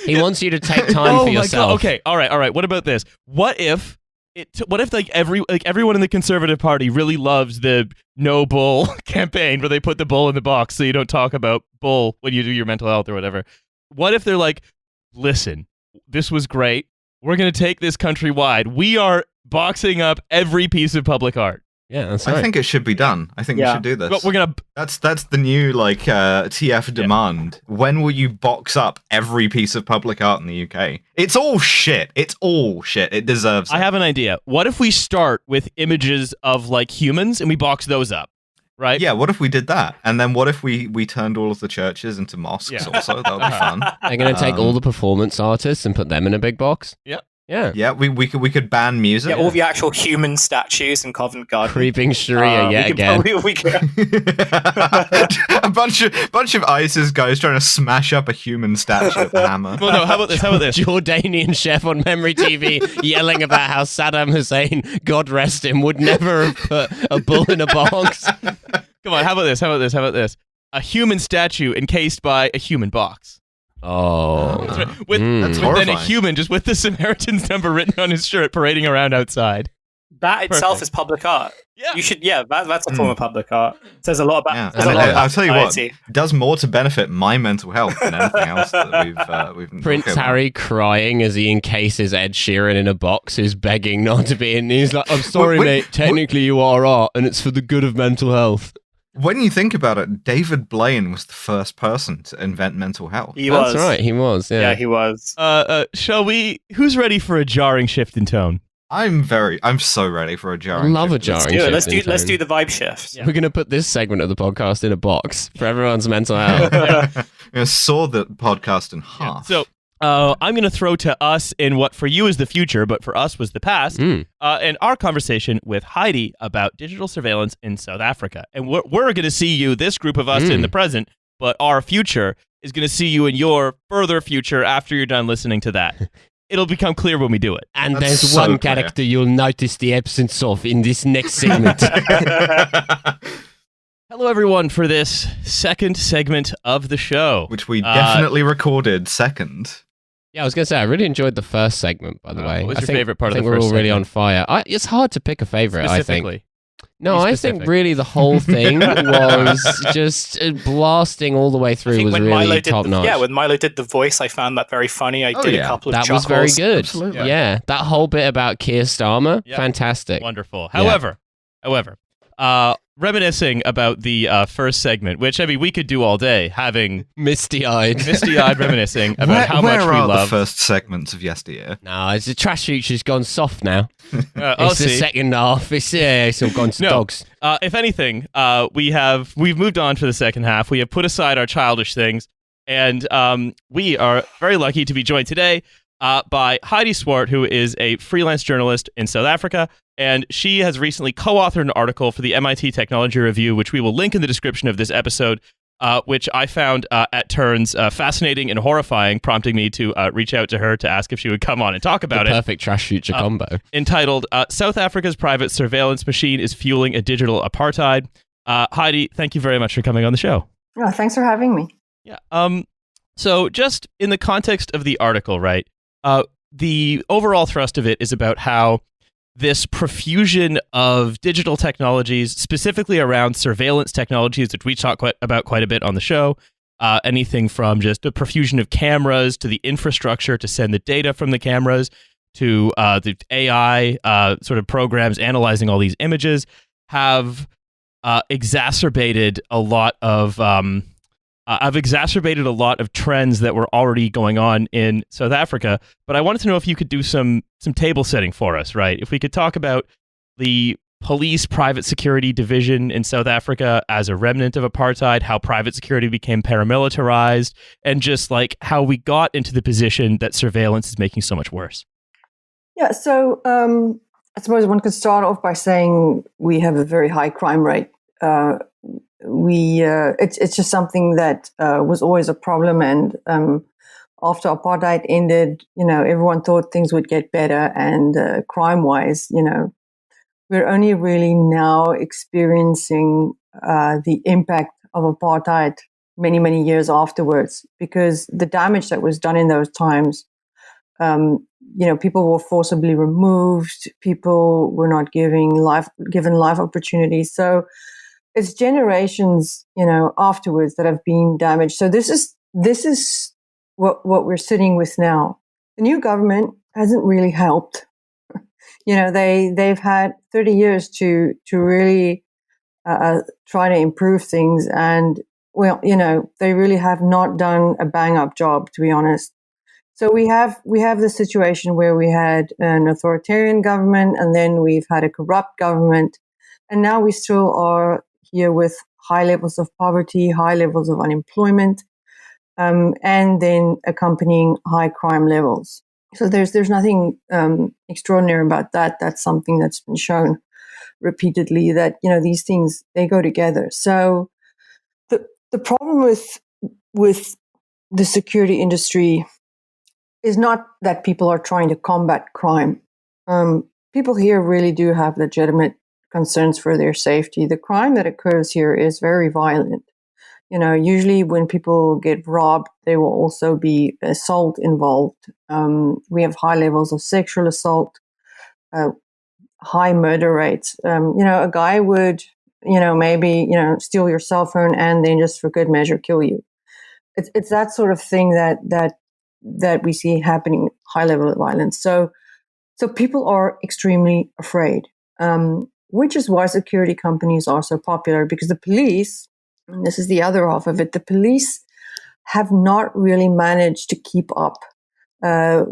Speaker 4: He wants you to take time for yourself.
Speaker 1: God. Okay, all right. What about this? What if like everyone in the Conservative Party really loves the no bull campaign, where they put the bull in the box so you don't talk about bull when you do your mental health or whatever? What if they're like, listen, this was great. We're going to take this countrywide. We are boxing up every piece of public art.
Speaker 4: Yeah, that's right.
Speaker 2: I think it should be done. I think we should do this.
Speaker 1: But we're gonna.
Speaker 2: That's the new TF demand. When will you box up every piece of public art in the UK? It's all shit. It's all shit. It deserves it.
Speaker 1: I have an idea. What if we start with images of like humans and we box those up, right?
Speaker 2: Yeah. What if we did that? And then what if we turned all of the churches into mosques?
Speaker 1: Yeah.
Speaker 2: Also, that would be fun.
Speaker 4: They're going to take all the performance artists and put them in a big box.
Speaker 1: Yeah.
Speaker 4: Yeah.
Speaker 2: Yeah. We could ban music.
Speaker 3: Yeah, all the actual human statues in Covent Garden.
Speaker 4: Creeping Sharia yet again.
Speaker 3: We could,
Speaker 2: A bunch of ISIS guys trying to smash up a human statue with a hammer.
Speaker 1: Well, no. How about this?
Speaker 4: Jordanian chef on Memory TV yelling about how Saddam Hussein, God rest him, would never have put a bull in a box.
Speaker 1: Come on. How about this? A human statue encased by a human box.
Speaker 4: Oh.
Speaker 1: That's right. With
Speaker 2: That's
Speaker 1: then a
Speaker 2: horrifying.
Speaker 1: human just with the Samaritan's number written on his shirt parading around outside.
Speaker 3: that itself
Speaker 1: Perfect.
Speaker 3: is public art.
Speaker 1: Yeah.
Speaker 3: You should, that's a form of public art. It says a lot about.
Speaker 2: Yeah,
Speaker 3: says a
Speaker 2: and
Speaker 3: lot about
Speaker 2: I'll tell you what,
Speaker 3: society.
Speaker 2: it does more to benefit my mental health than anything else that we've
Speaker 4: Prince
Speaker 2: okay, well,
Speaker 4: Harry crying as he encases Ed Sheeran in a box who's begging not to be in. He's like, I'm sorry, mate. Technically, you are art, and it's for the good of mental health.
Speaker 2: When you think about it, David Blaine was the first person to invent mental health.
Speaker 3: He was.
Speaker 4: That's right. He was. Yeah.
Speaker 3: Yeah, he was.
Speaker 1: Shall we? Who's ready for a jarring shift in tone?
Speaker 2: I'm so ready for a
Speaker 4: I
Speaker 2: jarring.
Speaker 4: love a
Speaker 2: shift.
Speaker 4: jarring
Speaker 3: Do it.
Speaker 4: shift.
Speaker 3: Let's
Speaker 4: in
Speaker 3: do
Speaker 4: tone.
Speaker 3: the vibe shift.
Speaker 1: Yeah.
Speaker 4: We're going to put this segment of the podcast in a box for everyone's mental health.
Speaker 2: I saw the podcast in half.
Speaker 1: So I'm going to throw to us in what for you is the future, but for us was the past, and our conversation with Heidi about digital surveillance in South Africa. And we're going to see you, this group of us, in the present, but our future is going to see you in your further future after you're done listening to that. It'll become clear when we do it.
Speaker 4: And
Speaker 2: That's
Speaker 4: there's
Speaker 2: so
Speaker 4: one
Speaker 2: clear.
Speaker 4: character you'll notice the absence of in this next segment.
Speaker 1: Hello, everyone, for this second segment of the show.
Speaker 2: Which we definitely recorded second.
Speaker 4: Yeah, I was going to say, I really enjoyed the first segment, by the way.
Speaker 1: What was
Speaker 4: I
Speaker 1: your
Speaker 4: think-
Speaker 1: favorite part
Speaker 4: I
Speaker 1: of
Speaker 4: think
Speaker 1: the
Speaker 4: we're
Speaker 1: first
Speaker 4: all really
Speaker 1: segment?
Speaker 4: on fire. It's hard to pick a favorite, I think.
Speaker 1: Specifically.
Speaker 4: No,
Speaker 1: Be
Speaker 4: I
Speaker 1: specific.
Speaker 4: think really the whole thing was just blasting all the way
Speaker 3: I
Speaker 4: through
Speaker 3: think
Speaker 4: was
Speaker 3: when
Speaker 4: really
Speaker 3: Milo did
Speaker 4: top notch.
Speaker 3: when Milo did the voice, I found that very funny. I
Speaker 2: Oh,
Speaker 3: did
Speaker 2: yeah.
Speaker 3: a couple of
Speaker 4: That
Speaker 3: chuckles.
Speaker 4: was very good.
Speaker 2: Absolutely.
Speaker 4: Yeah, that whole bit about Keir Starmer,
Speaker 1: Yep.
Speaker 4: fantastic.
Speaker 1: Wonderful.
Speaker 4: Yeah.
Speaker 1: However, reminiscing about the first segment, which, I mean, we could do all day, having
Speaker 4: Misty-eyed.
Speaker 1: misty-eyed reminiscing about how much
Speaker 2: where
Speaker 1: we
Speaker 2: are
Speaker 1: love.
Speaker 2: the first segments of yesteryear?
Speaker 4: No, it's the Trashfuture's gone soft now.
Speaker 1: I'll
Speaker 4: It's the
Speaker 1: see.
Speaker 4: second half. It's all gone to
Speaker 1: No.
Speaker 4: dogs.
Speaker 1: If anything, we've moved on to the second half. We have put aside our childish things, and we are very lucky to be joined today by Heidi Swart, who is a freelance journalist in South Africa, and she has recently co-authored an article for the MIT Technology Review, which we will link in the description of this episode, which I found at turns fascinating and horrifying, prompting me to reach out to her to ask if she would come on and talk about
Speaker 4: The
Speaker 1: it.
Speaker 4: perfect Trashfuture combo.
Speaker 1: Entitled South Africa's Private Surveillance Machine is Fueling a Digital Apartheid. Heidi, thank you very much for coming on the show.
Speaker 5: Oh, thanks for having me.
Speaker 1: Yeah. So just in the context of the article, right? The overall thrust of it is about how this profusion of digital technologies, specifically around surveillance technologies, which we talk about quite a bit on the show, anything from just a profusion of cameras to the infrastructure to send the data from the cameras to the AI sort of programs analyzing all these images, have exacerbated a lot of trends that were already going on in South Africa. But I wanted to know if you could do some table setting for us, right? If we could talk about the police private security division in South Africa as a remnant of apartheid, how private security became paramilitarized, and just like how we got into the position that surveillance is making so much worse.
Speaker 5: Yeah, so I suppose one could start off by saying we have a very high crime rate. It's just something that was always a problem, and after apartheid ended, everyone thought things would get better, and crime-wise, we're only really now experiencing the impact of apartheid many, many years afterwards, because the damage that was done in those times, people were forcibly removed, people were not given life opportunities. So it's generations, afterwards that have been damaged. So this is what we're sitting with now. The new government hasn't really helped. They've had 30 years to really try to improve things, and they really have not done a bang up job, to be honest. So we have the situation where we had an authoritarian government, and then we've had a corrupt government, and now we still are here with high levels of poverty, high levels of unemployment, and then accompanying high crime levels. So there's nothing extraordinary about that. That's something that's been shown repeatedly, that these things, they go together. So the problem with the security industry is not that people are trying to combat crime. People here really do have legitimate concerns for their safety. The crime that occurs here is very violent. Usually when people get robbed, there will also be assault involved. We have high levels of sexual assault, high murder rates. A guy would, maybe, steal your cell phone and then just for good measure kill you. It's that sort of thing that we see happening, high level of violence. So people are extremely afraid, which is why security companies are so popular, because the police, and this is the other half of it, the police have not really managed to keep up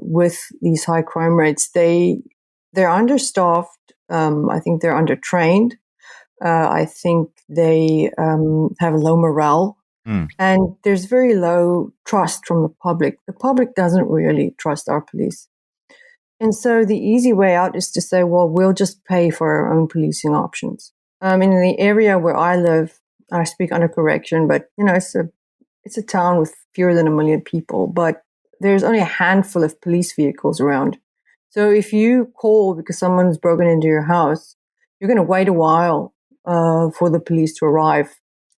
Speaker 5: with these high crime rates. They're understaffed. I think they're undertrained. I think they have low morale. And there's very low trust from the public. The public doesn't really trust our police. And so the easy way out is to say, well, we'll just pay for our own policing options. In the area where I live, I speak under correction, but it's a town with fewer than 1 million people, but there's only a handful of police vehicles around. So if you call because someone's broken into your house, you're going to wait a while for the police to arrive.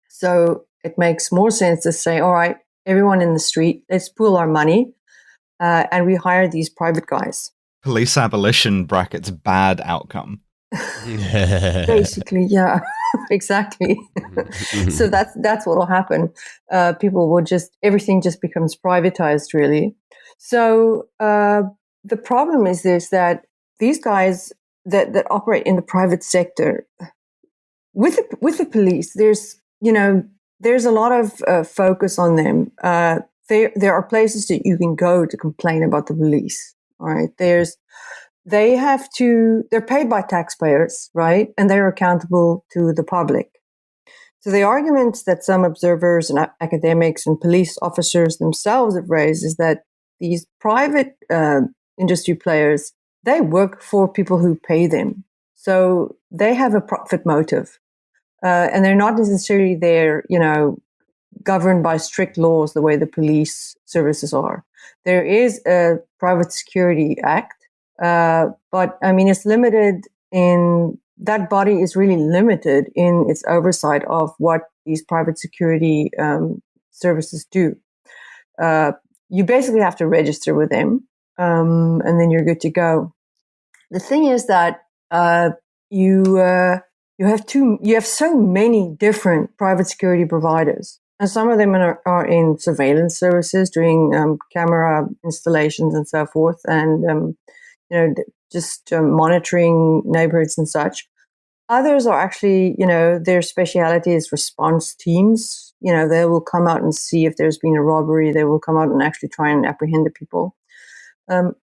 Speaker 5: So it makes more sense to say, all right, everyone in the street, let's pool our money, and we hire these private guys.
Speaker 2: Police abolition brackets bad outcome.
Speaker 5: Basically, yeah, exactly. So that's what will happen. People will everything just becomes privatized, really. So the problem is this, that these guys that operate in the private sector, with the police, there's a lot of focus on them. There are places that you can go to complain about the police. All right, they're paid by taxpayers, right? And they're accountable to the public. So the arguments that some observers and academics and police officers themselves have raised is that these private industry players, they work for people who pay them. So they have a profit motive. And they're not necessarily there, governed by strict laws the way the police services are. There is a Private Security Act, but it's limited in, that body is really limited in its oversight of what these private security services do. You basically have to register with them, and then you're good to go. The thing is that you have so many different private security providers, and some of them are in surveillance services, doing camera installations and so forth, and just monitoring neighborhoods and such. Others are actually, their speciality is response teams. They will come out and see if there's been a robbery. They will come out and actually try and apprehend the people.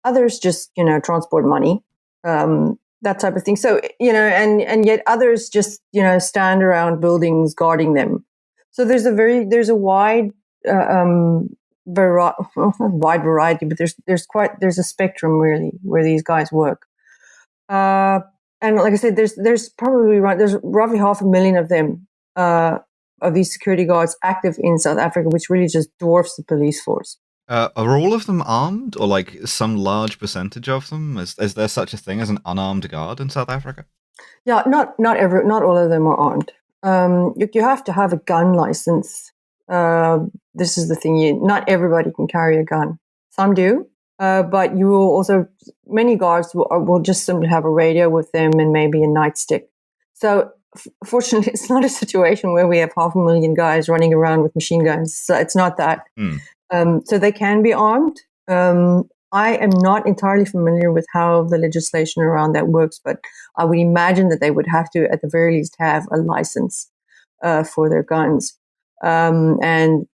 Speaker 5: Others just, transport money, that type of thing. So, and yet others just, stand around buildings guarding them. So there's a wide, wide variety, but there's a spectrum really where these guys work. And like I said, there's roughly 500,000 of them, of these security guards active in South Africa, which really just dwarfs the police force.
Speaker 2: Are all of them armed, or like some large percentage of them? Is there such a thing as an unarmed guard in South Africa?
Speaker 5: Yeah, not all of them are armed. You have to have a gun license. This is the thing: not everybody can carry a gun. Some do, but you will also, many guards will just simply have a radio with them and maybe a nightstick. So fortunately, it's not a situation where we have 500,000 guys running around with machine guns. So it's not that. So they can be armed. I am not entirely familiar with how the legislation around that works, but I would imagine that they would have to, at the very least, have a license for their guns. And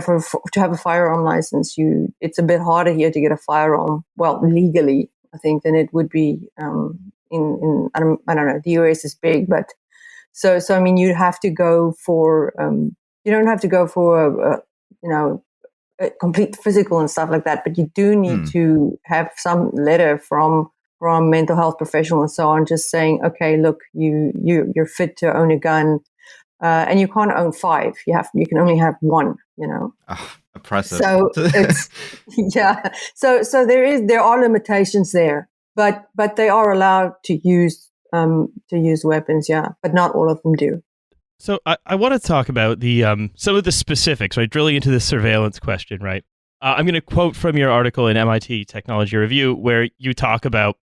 Speaker 5: for to have a firearm license, it's a bit harder here to get a firearm, well, legally, I think, than it would be in I don't know. The US is big, but so I mean, you have to go for you don't have to go for a complete physical and stuff like that, but you do need to have some letter from mental health professional and so on, just saying, okay, look, you're fit to own a gun, and you can't own 5. You can only have 1.
Speaker 2: Oh, oppressive.
Speaker 5: So it's yeah. So there are limitations there, but they are allowed to use weapons, yeah, but not all of them do.
Speaker 1: So I want to talk about the some of the specifics, right? Drilling into the surveillance question, right? I'm going to quote from your article in MIT Technology Review, where you talk about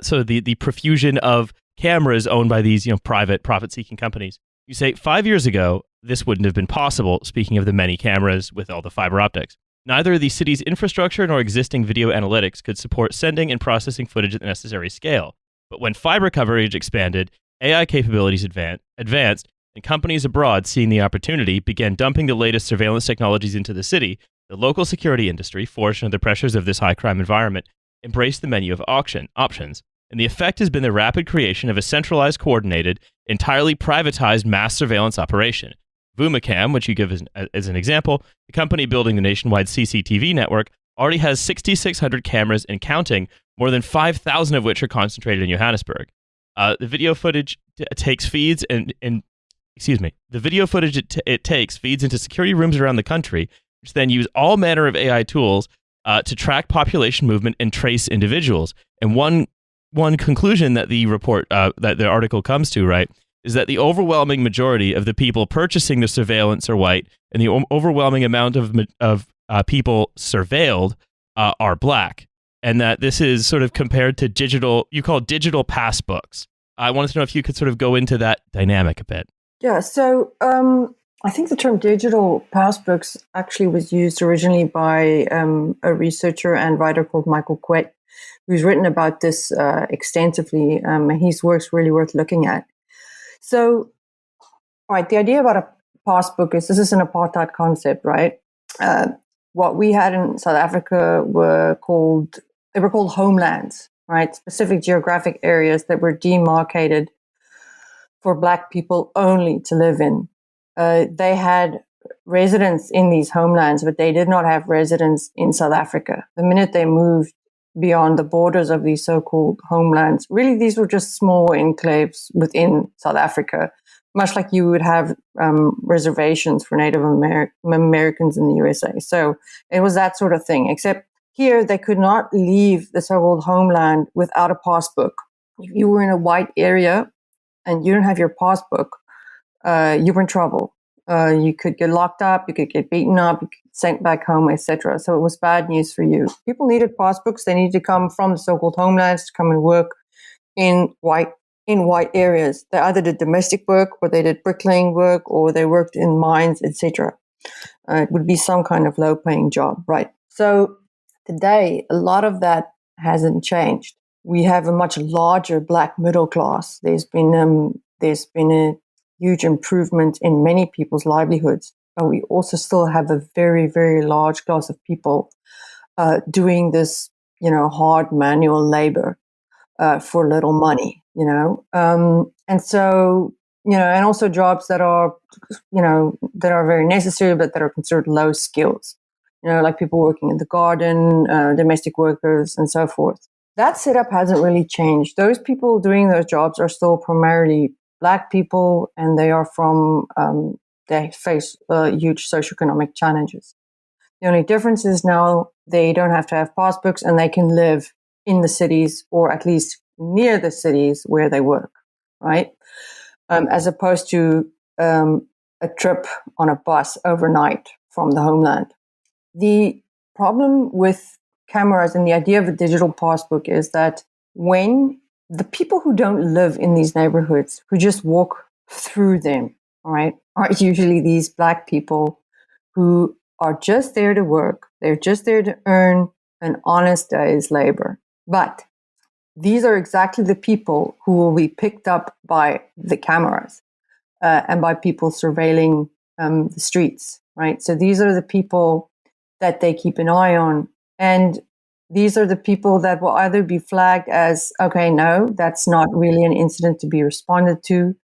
Speaker 1: so the profusion of cameras owned by these private profit-seeking companies. You say 5 years ago this wouldn't have been possible. Speaking of the many cameras with all the fiber optics, neither the city's infrastructure nor existing video analytics could support sending and processing footage at the necessary scale. But when fiber coverage expanded, AI capabilities advanced. And companies abroad, seeing the opportunity, began dumping the latest surveillance technologies into the city. The local security industry, forced under the pressures of this high-crime environment, embraced the menu of options. And the effect has been the rapid creation of a centralized, coordinated, entirely privatized mass surveillance operation. Vumacam, which you give as an example, the company building the nationwide CCTV network, already has 6,600 cameras and counting, more than 5,000 of which are concentrated in Johannesburg. The video footage feeds into security rooms around the country, which then use all manner of AI tools to track population movement and trace individuals. And one conclusion that the report, that the article comes to, right, is that the overwhelming majority of the people purchasing the surveillance are white, and the overwhelming amount of people surveilled are black, and that this is sort of compared to digital passbooks. I wanted to know if you could sort of go into that dynamic a bit.
Speaker 5: Yeah, so I think the term digital passbooks actually was used originally by a researcher and writer called Michael Quet, who's written about this extensively, and his work's really worth looking at. So, right, the idea about a passbook is this is an apartheid concept, right? What we had in South Africa were called homelands, right? Specific geographic areas that were demarcated for Black people only to live in. They had residents in these homelands, but they did not have residents in South Africa. The minute they moved beyond the borders of these so-called homelands, really these were just small enclaves within South Africa, much like you would have reservations for Native Americans in the USA. So it was that sort of thing, except here they could not leave the so-called homeland without a passbook. If you were in a white area and you didn't have your passbook, you were in trouble. You could get locked up, you could get beaten up, you could get sent back home, etc. So it was bad news for you. People needed passbooks. They needed to come from the so-called homelands to come and work in white areas. They either did domestic work, or they did bricklaying work, or they worked in mines, etc. It would be some kind of low-paying job, right? So today, a lot of that hasn't changed. We have a much larger Black middle class. There's been a huge improvement in many people's livelihoods, but we also still have a very, very large class of people doing this, hard manual labor for little money, and so, and also jobs that are very necessary, but that are considered low skills, like people working in the garden, domestic workers, and so forth. That setup hasn't really changed. Those people doing those jobs are still primarily Black people, and they they face huge socioeconomic challenges. The only difference is now they don't have to have passbooks, and they can live in the cities, or at least near the cities where they work, right? As opposed to a trip on a bus overnight from the homeland. The problem with cameras and the idea of a digital passbook is that when the people who don't live in these neighborhoods, who just walk through them, all right, are usually these Black people who are just there to work. They're just there to earn an honest day's labor. But these are exactly the people who will be picked up by the cameras and by people surveilling the streets, right? So these are the people that they keep an eye on. And these are the people that will either be flagged as, okay, no, that's not really an incident to be responded to.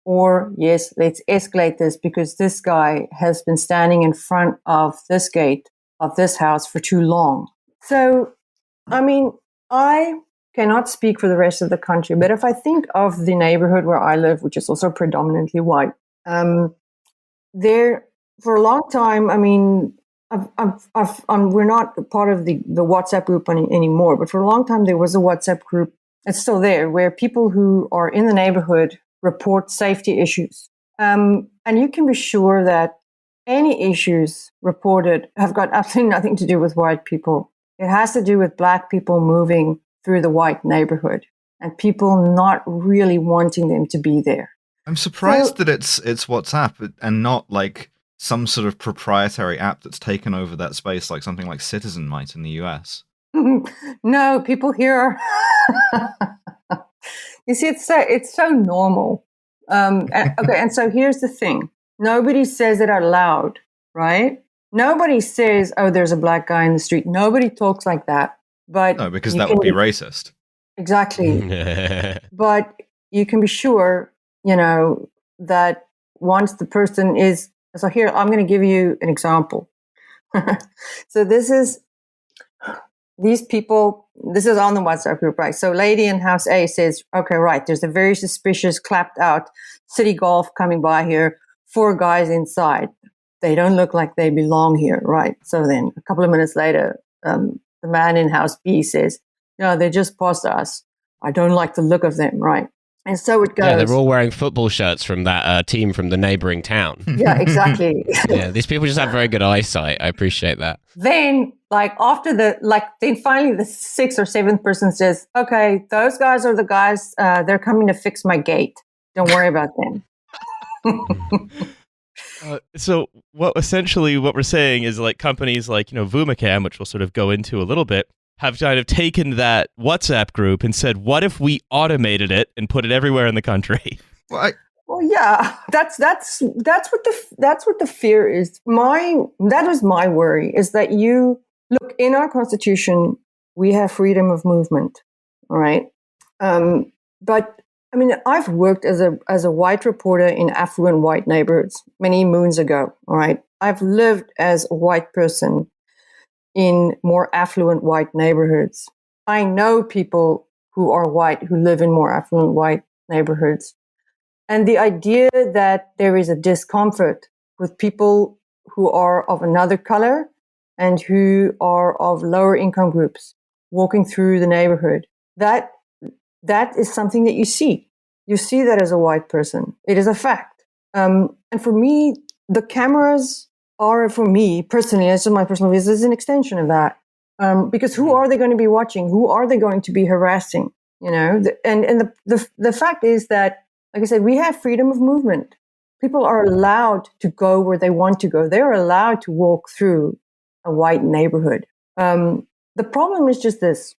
Speaker 5: Or, yes, let's escalate this because this guy has been standing in front of this gate of this house for too long. So, I mean, I cannot speak for the rest of the country, but if I think of the neighborhood where I live, which is also predominantly white, there for a long time, I mean, we're not part of the WhatsApp group anymore, but for a long time there was a WhatsApp group. It's still there where people who are in the neighborhood report safety issues. And you can be sure that any issues reported have got absolutely nothing to do with white people. It has to do with black people moving through the white neighborhood and people not really wanting them to be there.
Speaker 2: I'm surprised that it's WhatsApp and not like some sort of proprietary app that's taken over that space, like something like Citizen might in the US.
Speaker 5: No, people here are you see, it's so normal. Okay, and so here's the thing. Nobody says it out loud, right? Nobody says, oh, there's a black guy in the street. Nobody talks like that. But
Speaker 2: no, because that would be racist.
Speaker 5: Exactly. But you can be sure, that once the person is... So here, I'm going to give you an example. So these people, this is on the WhatsApp group, right? So lady in house A says, okay, right, there's a very suspicious clapped out city golf coming by here, 4 guys inside. They don't look like they belong here, right? So then a couple of minutes later, the man in house B says, no, they just passed us. I don't like the look of them, right? And so it goes.
Speaker 4: Yeah, they're all wearing football shirts from that team from the neighboring town.
Speaker 5: Yeah, exactly.
Speaker 4: Yeah, these people just have very good eyesight. I appreciate that.
Speaker 5: Then, then finally the 6th or 7th person says, okay, those guys are the guys, they're coming to fix my gate. Don't worry about them.
Speaker 1: So what we're saying is like companies like, Vumacam, which we'll sort of go into a little bit, have kind of taken that WhatsApp group and said, what if we automated it and put it everywhere in the country?
Speaker 2: Well,
Speaker 5: yeah, that's what the fear is. That is my worry, is that you look, in our constitution, we have freedom of movement. All right. But I mean, I've worked as a white reporter in affluent white neighborhoods many moons ago. All right. I've lived as a white person in more affluent white neighborhoods. I know people who are white who live in more affluent white neighborhoods. And the idea that there is a discomfort with people who are of another color and who are of lower income groups walking through the neighborhood, that is something that you see. You see that as a white person. It is a fact. And for me, the cameras are, for me personally, this is my personal view, is an extension of that. Because who are they going to be watching? Who are they going to be harassing? And the fact is that, like I said, we have freedom of movement. People are allowed to go where they want to go. They're allowed to walk through a white neighborhood. The problem is just this.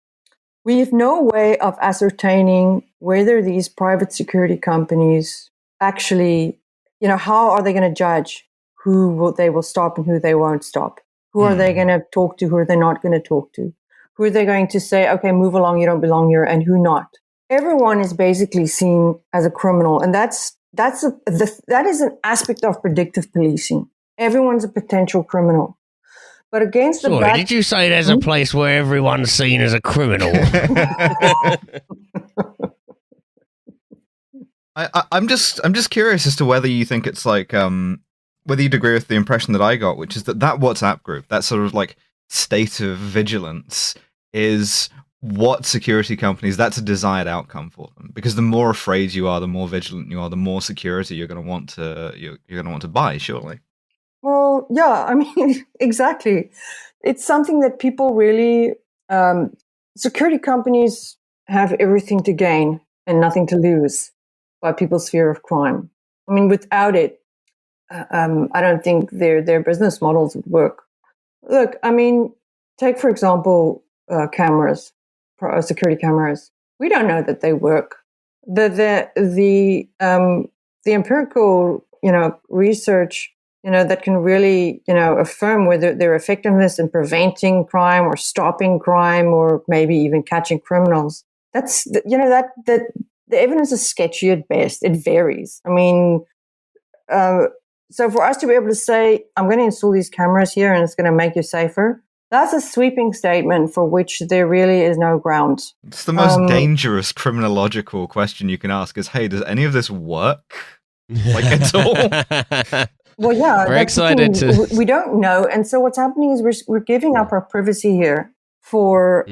Speaker 5: We have no way of ascertaining whether these private security companies actually, how are they going to judge who they will stop and who they won't stop? Who are they going to talk to? Who are they not going to talk to? Who are they going to say, okay, move along, you don't belong here, and who not? Everyone is basically seen as a criminal, and that is an aspect of predictive policing. Everyone's a potential criminal. But against the
Speaker 4: Sorry, did you say there's a place where everyone's seen as a criminal?
Speaker 2: I'm just curious as to whether you think it's like whether you'd agree with the impression that I got, which is that WhatsApp group, that sort of like state of vigilance, is what security companies, that's a desired outcome for them, because the more afraid you are, the more vigilant you are, the more security you're going to want to buy, surely.
Speaker 5: Well, yeah, I mean, exactly. It's something that people really, security companies have everything to gain and nothing to lose by people's fear of crime. I mean, without it, I don't think their business models would work. Look, I mean, take for example cameras, security cameras. We don't know that they work. The empirical research that can really affirm whether their effectiveness in preventing crime or stopping crime or maybe even catching criminals. That's that the evidence is sketchy at best. It varies. I mean. So for us to be able to say, I'm going to install these cameras here and it's going to make you safer, that's a sweeping statement for which there really is no grounds.
Speaker 2: It's the most dangerous criminological question you can ask is, hey, does any of this work? Like at all?
Speaker 5: Well, yeah.
Speaker 4: We're excited
Speaker 5: we don't know. And so what's happening is we're giving up our privacy here for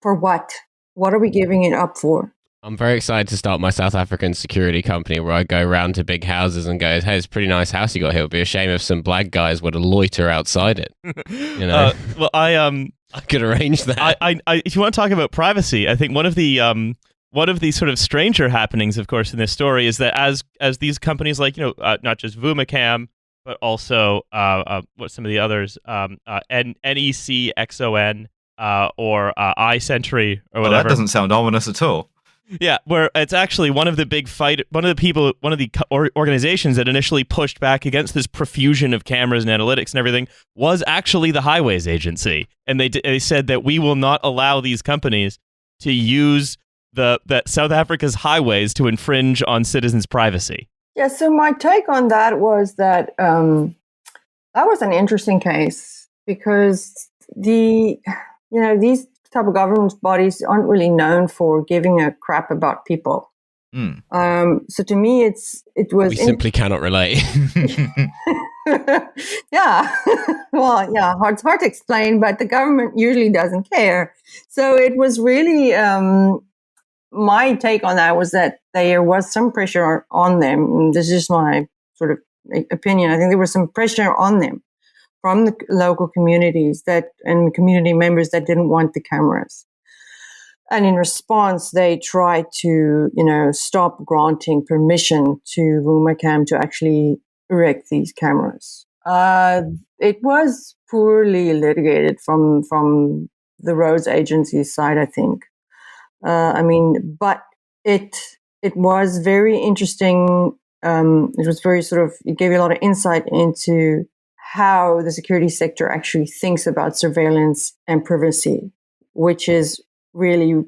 Speaker 5: what? What are we giving it up for?
Speaker 4: I'm very excited to start my South African security company where I go around to big houses and go, hey, it's a pretty nice house you got here. It would be a shame if some black guys were to loiter outside it.
Speaker 1: Well, I
Speaker 4: could arrange that.
Speaker 1: I if you want to talk about privacy, I think one of the sort of stranger happenings, of course, in this story is that as these companies like, not just Vumacam, but also what some of the others, NECXON or iSentry or whatever.
Speaker 2: Well, that doesn't sound ominous at all.
Speaker 1: Yeah, where it's actually one of the organizations that initially pushed back against this profusion of cameras and analytics and everything was actually the Highways Agency, and they said that we will not allow these companies to use that South Africa's highways to infringe on citizens' privacy.
Speaker 5: Yeah, so my take on that was that that was an interesting case because these type of government bodies aren't really known for giving a crap about people. So to me, it was.
Speaker 4: We simply cannot relate.
Speaker 5: Yeah, well, yeah, it's hard to explain, but the government usually doesn't care. So it was really my take on that was that there was some pressure on them. And this is my sort of opinion. I think there was some pressure on them from the local communities and community members that didn't want the cameras. And in response, they tried to, stop granting permission to Vumacam to actually erect these cameras. It was poorly litigated from the roads agency's side, I think. But it was very interesting. It was very it gave you a lot of insight into how the security sector actually thinks about surveillance and privacy, which is really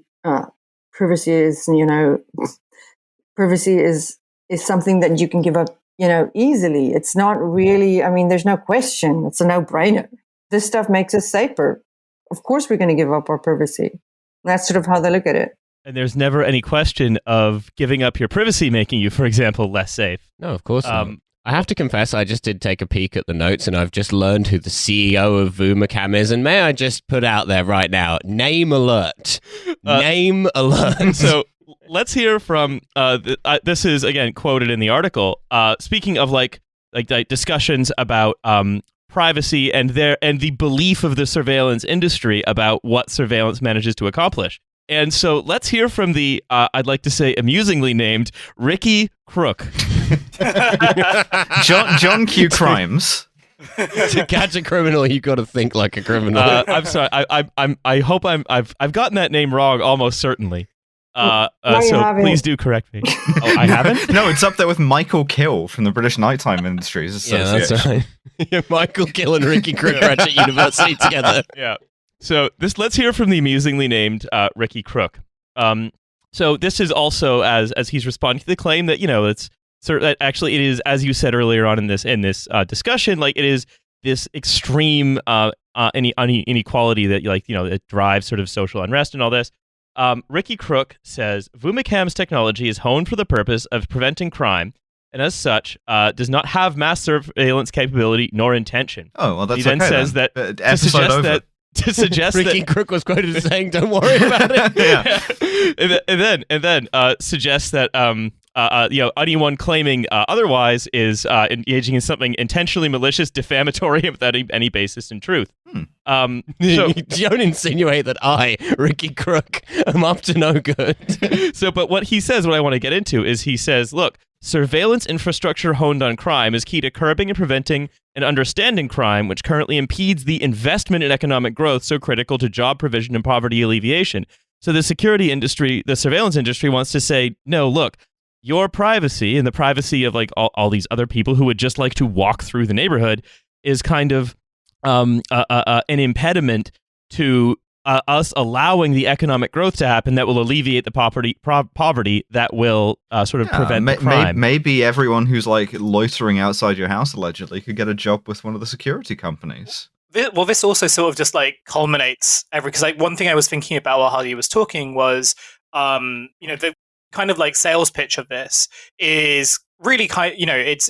Speaker 5: privacy is something that you can give up easily. It's not really, there's no question. It's a no-brainer. This stuff makes us safer. Of course we're going to give up our privacy. That's sort of how they look at it.
Speaker 1: And there's never any question of giving up your privacy making you, for example, less safe.
Speaker 4: No, of course not. I have to confess, I just did take a peek at the notes and I've just learned who the CEO of Vumacam is. And may I just put out there right now, name alert. Name alert.
Speaker 1: So let's hear from, this is, again, quoted in the article, speaking of like discussions about privacy and the belief of the surveillance industry about what surveillance manages to accomplish. And so let's hear from the, I'd like to say, amusingly named Ricky Crook.
Speaker 2: John Q. Crimes.
Speaker 4: To catch a criminal, you got to think like a criminal.
Speaker 1: I'm sorry. I hope I've gotten that name wrong almost certainly. So please do correct me. Oh, I haven't?
Speaker 2: No, it's up there with Michael Kill from the British Nighttime Industries Association.
Speaker 4: Yeah, that's right. Michael Kill and Ricky Crook are at university together.
Speaker 1: Yeah. So let's hear from the amusingly named Ricky Crook. So this is also as he's responding to the claim that it's that actually it is, as you said earlier on in this discussion, like it is this extreme inequality that it drives sort of social unrest and all this. Ricky Crook says Vumacam's technology is honed for the purpose of preventing crime, and as such, does not have mass surveillance capability nor intention.
Speaker 2: Oh, well, that's
Speaker 1: he then
Speaker 2: okay.
Speaker 1: Says
Speaker 2: then.
Speaker 1: that to suggest
Speaker 4: Ricky Crook was quoted as saying, "Don't worry about it."
Speaker 1: Yeah. and then suggests that anyone claiming otherwise is engaging in something intentionally malicious, defamatory, without any basis in truth.
Speaker 4: So don't insinuate that I, Ricky Crook, am up to no good.
Speaker 1: But what he says, what I want to get into is he says, look, surveillance infrastructure honed on crime is key to curbing and preventing and understanding crime, which currently impedes the investment in economic growth so critical to job provision and poverty alleviation. So the security industry, the surveillance industry wants to say, no, look, your privacy and the privacy of like all these other people who would just like to walk through the neighborhood is kind of an impediment to us allowing the economic growth to happen that will alleviate the poverty that will sort of prevent the crime.
Speaker 2: Maybe everyone who's like loitering outside your house allegedly could get a job with one of the security companies.
Speaker 3: Well, this also sort of just like culminates because like one thing I was thinking about while Heidi was talking was, the kind of like sales pitch of this is really it's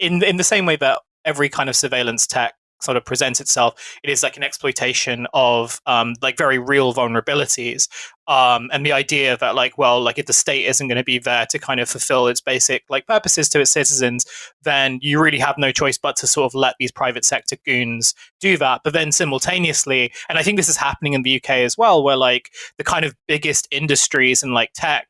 Speaker 3: in the same way that every kind of surveillance tech sort of presents itself. It is like an exploitation of like very real vulnerabilities, and the idea that like, well, like if the state isn't going to be there to kind of fulfill its basic like purposes to its citizens, then you really have no choice but to sort of let these private sector goons do that. But then simultaneously, and I think this is happening in the UK as well, where like the kind of biggest industries in like tech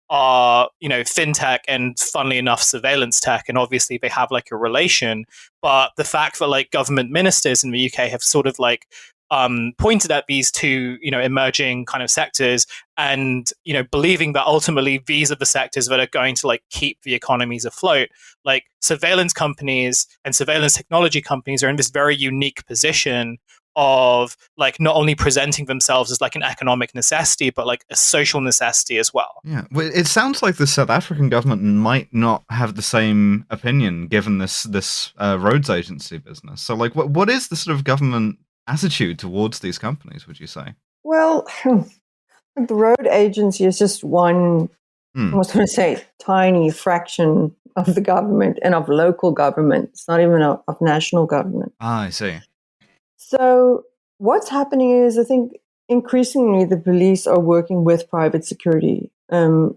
Speaker 3: are fintech and funnily enough surveillance tech, and obviously they have like a relation. But the fact that like government ministers in the UK have sort of like pointed at these two emerging kind of sectors, and believing that ultimately these are the sectors that are going to like keep the economies afloat. Like surveillance companies and surveillance technology companies are in this very unique position of like not only presenting themselves as like an economic necessity, but like a social necessity as well.
Speaker 2: Yeah, well, it sounds like the South African government might not have the same opinion given this roads agency business. So like, what is the sort of government attitude towards these companies, would you say?
Speaker 5: Well, the road agency is just one, I was going to say, tiny fraction of the government and of local government. It's not even of national government.
Speaker 2: Ah, I see.
Speaker 5: So what's happening is, I think, increasingly the police are working with private security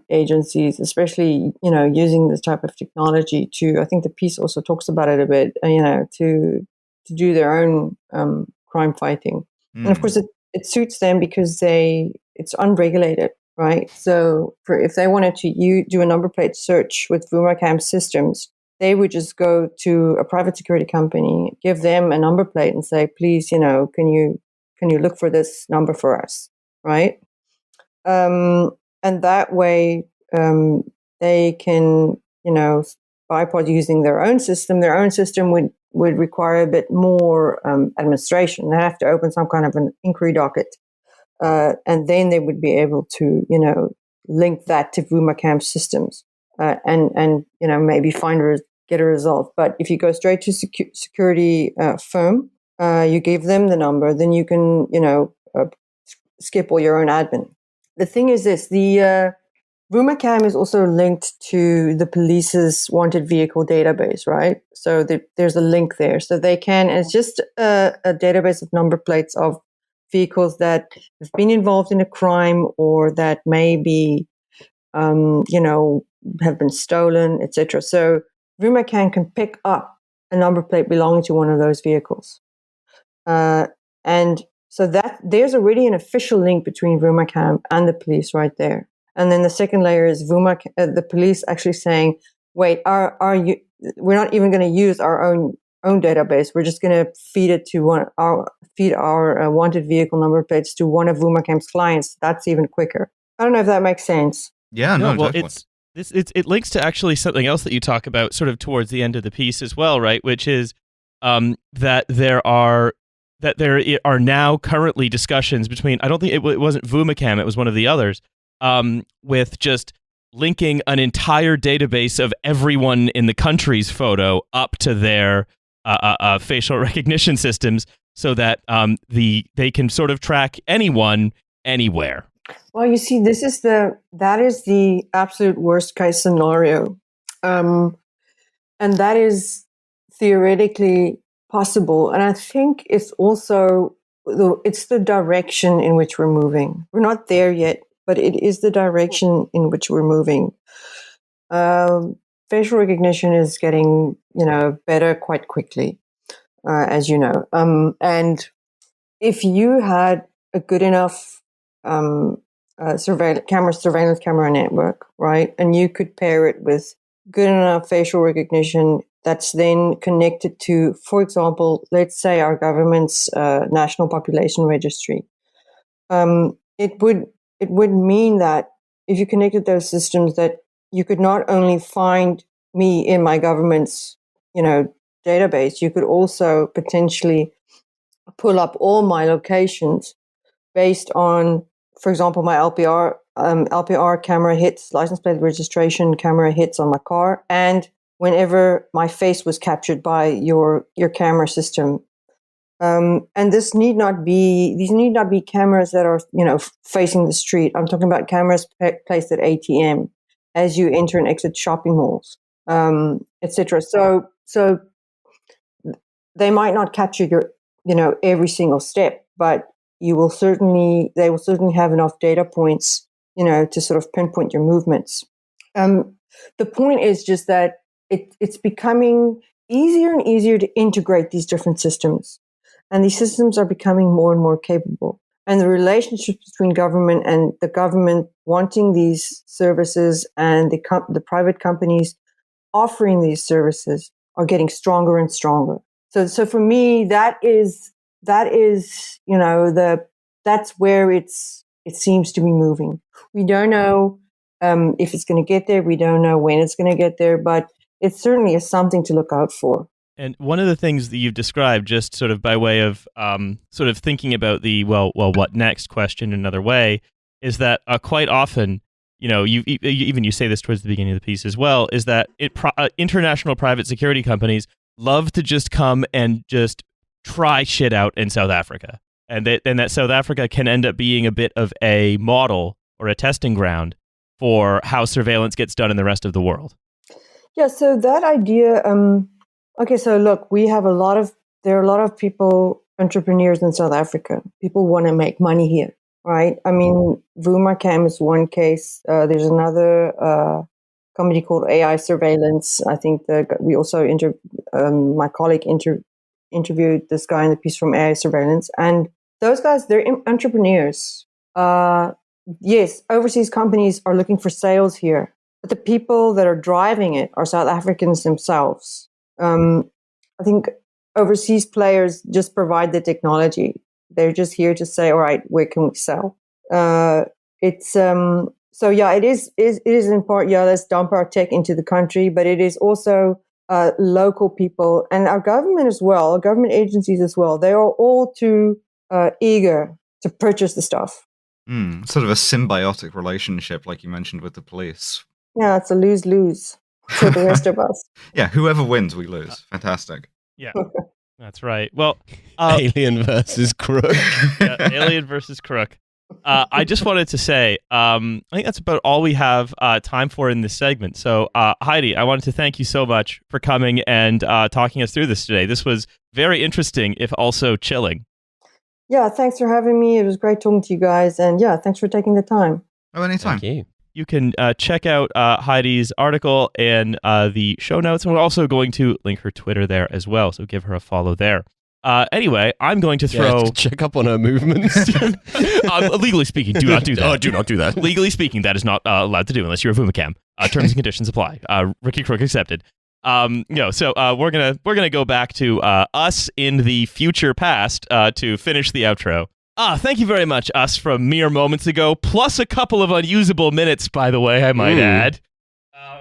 Speaker 5: agencies, especially, using this type of technology to, I think the piece also talks about it a bit, to do their own crime fighting. And of course, it suits them because it's unregulated, right? So if they wanted to do a number plate search with Vumacam systems, they would just go to a private security company, give them a number plate and say, please, can you look for this number for us, right? And that way they can, bypass using their own system. Their own system would require a bit more administration. They have to open some kind of an inquiry docket. And then they would be able to, link that to Vumacam systems and maybe get a result. But if you go straight to security firm, you give them the number, then you can, skip all your own admin. The thing is this, the Vumacam is also linked to the police's wanted vehicle database, right? So there's a link there. So they can, it's just a database of number plates of vehicles that have been involved in a crime or that may be, have been stolen, etc. So Vumacam can pick up a number plate belonging to one of those vehicles. And so that there's already an official link between Vumacam and the police right there. And then the second layer is the police actually saying, wait, we're not even going to use our own database. We're just going to feed our wanted vehicle number plates to one of Vumacam's clients. That's even quicker. I don't know if that makes sense.
Speaker 2: Yeah, no,
Speaker 1: well,
Speaker 2: definitely.
Speaker 1: It links to actually something else that you talk about sort of towards the end of the piece as well, right? Which is that there are now currently discussions between, I don't think it wasn't Vumacam, it was one of the others, with just linking an entire database of everyone in the country's photo up to their facial recognition systems, so that they can sort of track anyone anywhere.
Speaker 5: Well, you see, that is the absolute worst case scenario, and that is theoretically possible. And I think it's also the direction in which we're moving. We're not there yet, but it is the direction in which we're moving. Facial recognition is getting, better quite quickly, as you know. And if you had a good enough surveillance camera network, right? And you could pair it with good enough facial recognition that's then connected to, for example, let's say our government's national population registry. It would mean that if you connected those systems, that you could not only find me in my government's, database, you could also potentially pull up all my locations based on, for example, my LPR camera hits, license plate registration camera hits on my car, and whenever my face was captured by your camera system. And these need not be cameras that are, facing the street. I'm talking about cameras placed at ATM as you enter and exit shopping malls, etc. So they might not capture your, every single step, but they will certainly have enough data points, to sort of pinpoint your movements. The point is just that it's becoming easier and easier to integrate these different systems. And these systems are becoming more and more capable. And the relationship between government and the government wanting these services and the private companies offering these services are getting stronger and stronger. So for me, that is that's where it seems to be moving. We don't know if it's going to get there. We don't know when it's going to get there, but it certainly is something to look out for.
Speaker 1: And one of the things that you've described, just sort of by way of sort of thinking about the what next question another way, is that quite often, you say this towards the beginning of the piece as well, is that international private security companies love to just come and just try shit out in South Africa, and that South Africa can end up being a bit of a model or a testing ground for how surveillance gets done in the rest of the world.
Speaker 5: Yeah. So that idea. Okay, so look, there are a lot of people, entrepreneurs in South Africa. People want to make money here, right? I mean, Vumacam is one case. There's another company called AI Surveillance. I think we also my colleague interviewed this guy in the piece from AI Surveillance, and those guys, they're entrepreneurs. Yes, overseas companies are looking for sales here, but the people that are driving it are South Africans themselves. I think overseas players just provide the technology. They're just here to say, all right, where can we sell? So yeah, it is important. Yeah, let's dump our tech into the country, but it is also local people and our government as well, our government agencies as well. They are all too eager to purchase the stuff.
Speaker 2: Sort of a symbiotic relationship, like you mentioned with the police.
Speaker 5: Yeah, it's a lose-lose for the rest of us.
Speaker 2: Yeah, whoever wins, we lose. Fantastic.
Speaker 1: Yeah, that's right. Well,
Speaker 4: Alien versus Crook.
Speaker 1: Yeah, Alien versus Crook. I just wanted to say, I think that's about all we have time for in this segment. So, Heidi, I wanted to thank you so much for coming and talking us through this today. This was very interesting, if also chilling.
Speaker 5: Yeah, thanks for having me. It was great talking to you guys. And yeah, thanks for taking the time.
Speaker 2: Oh, anytime.
Speaker 4: Thank you.
Speaker 1: You can check out Heidi's article and the show notes. And we're also going to link her Twitter there as well. So give her a follow there. Anyway, I'm going to throw...
Speaker 4: check up on her movements.
Speaker 1: Legally speaking, do not do that.
Speaker 4: Oh, do not do that.
Speaker 1: Legally speaking, that is not allowed to do unless you're a Vumacam. Terms and conditions apply. Ricky Crook accepted. So we're gonna go back to us in the future past to finish the outro. Thank you very much, us from mere moments ago, plus a couple of unusable minutes, by the way, I might add.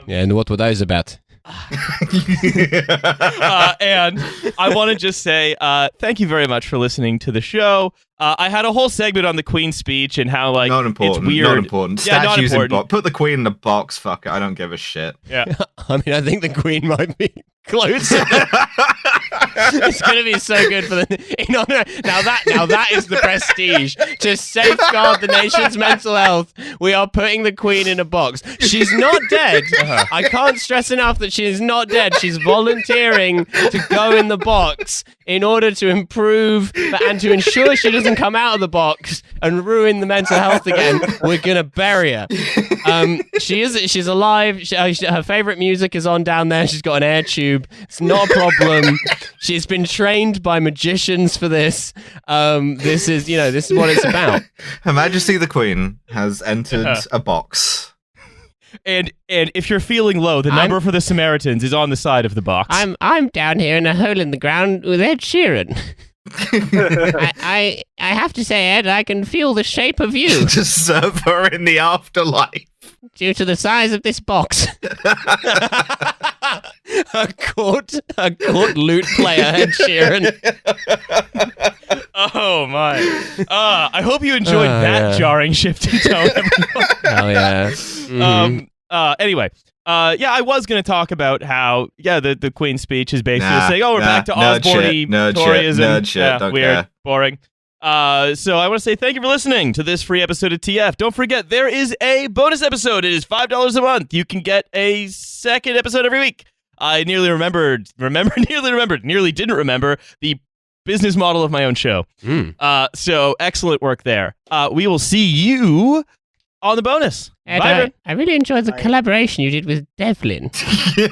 Speaker 4: Yeah, and what were those about?
Speaker 1: And I want to just say thank you very much for listening to the show. I had a whole segment on the Queen's speech and how
Speaker 2: not important,
Speaker 1: it's weird.
Speaker 2: Not important.
Speaker 1: Yeah,
Speaker 2: Statues
Speaker 1: not important.
Speaker 2: Put the Queen in a box. Fuck it. I don't give a shit.
Speaker 1: Yeah.
Speaker 4: I mean, I think the Queen might be closer. It's going to be so good for now that is the prestige. To safeguard the nation's mental health, we are putting the Queen in a box. She's not dead. I can't stress enough that she is not dead. She's volunteering to go in the box in order to improve and to ensure she doesn't come out of the box and ruin the mental health again. We're going to bury her. She's alive. Her favorite music is on down there. She's got an air tube. It's not a problem. She's been trained by magicians for this. This is what it's about.
Speaker 2: Her Majesty the Queen has entered a box.
Speaker 1: And if you're feeling low, the number for the Samaritans is on the side of the box.
Speaker 4: I'm down here in a hole in the ground with Ed Sheeran. I have to say, Ed, I can feel the shape of you.
Speaker 2: To serve her in the afterlife.
Speaker 4: Due to the size of this box. a court lute player, Ed Sheeran.
Speaker 1: Oh my! I hope you enjoyed that jarring shift in tone.
Speaker 4: Hell yeah! Mm-hmm.
Speaker 1: Anyway, I was going to talk about how the Queen's speech is basically saying, "Oh, we're back to Osborne-y Toryism, weird, care. Boring." So I want to say thank you for listening to this free episode of TF. Don't forget, there is a bonus episode. It is $5 a month. You can get a second episode every week. I nearly didn't remember the business model of my own show. So excellent work there. We will see you on the bonus.
Speaker 4: Ed, I really enjoyed the collaboration you did with Devlin.
Speaker 2: Yeah.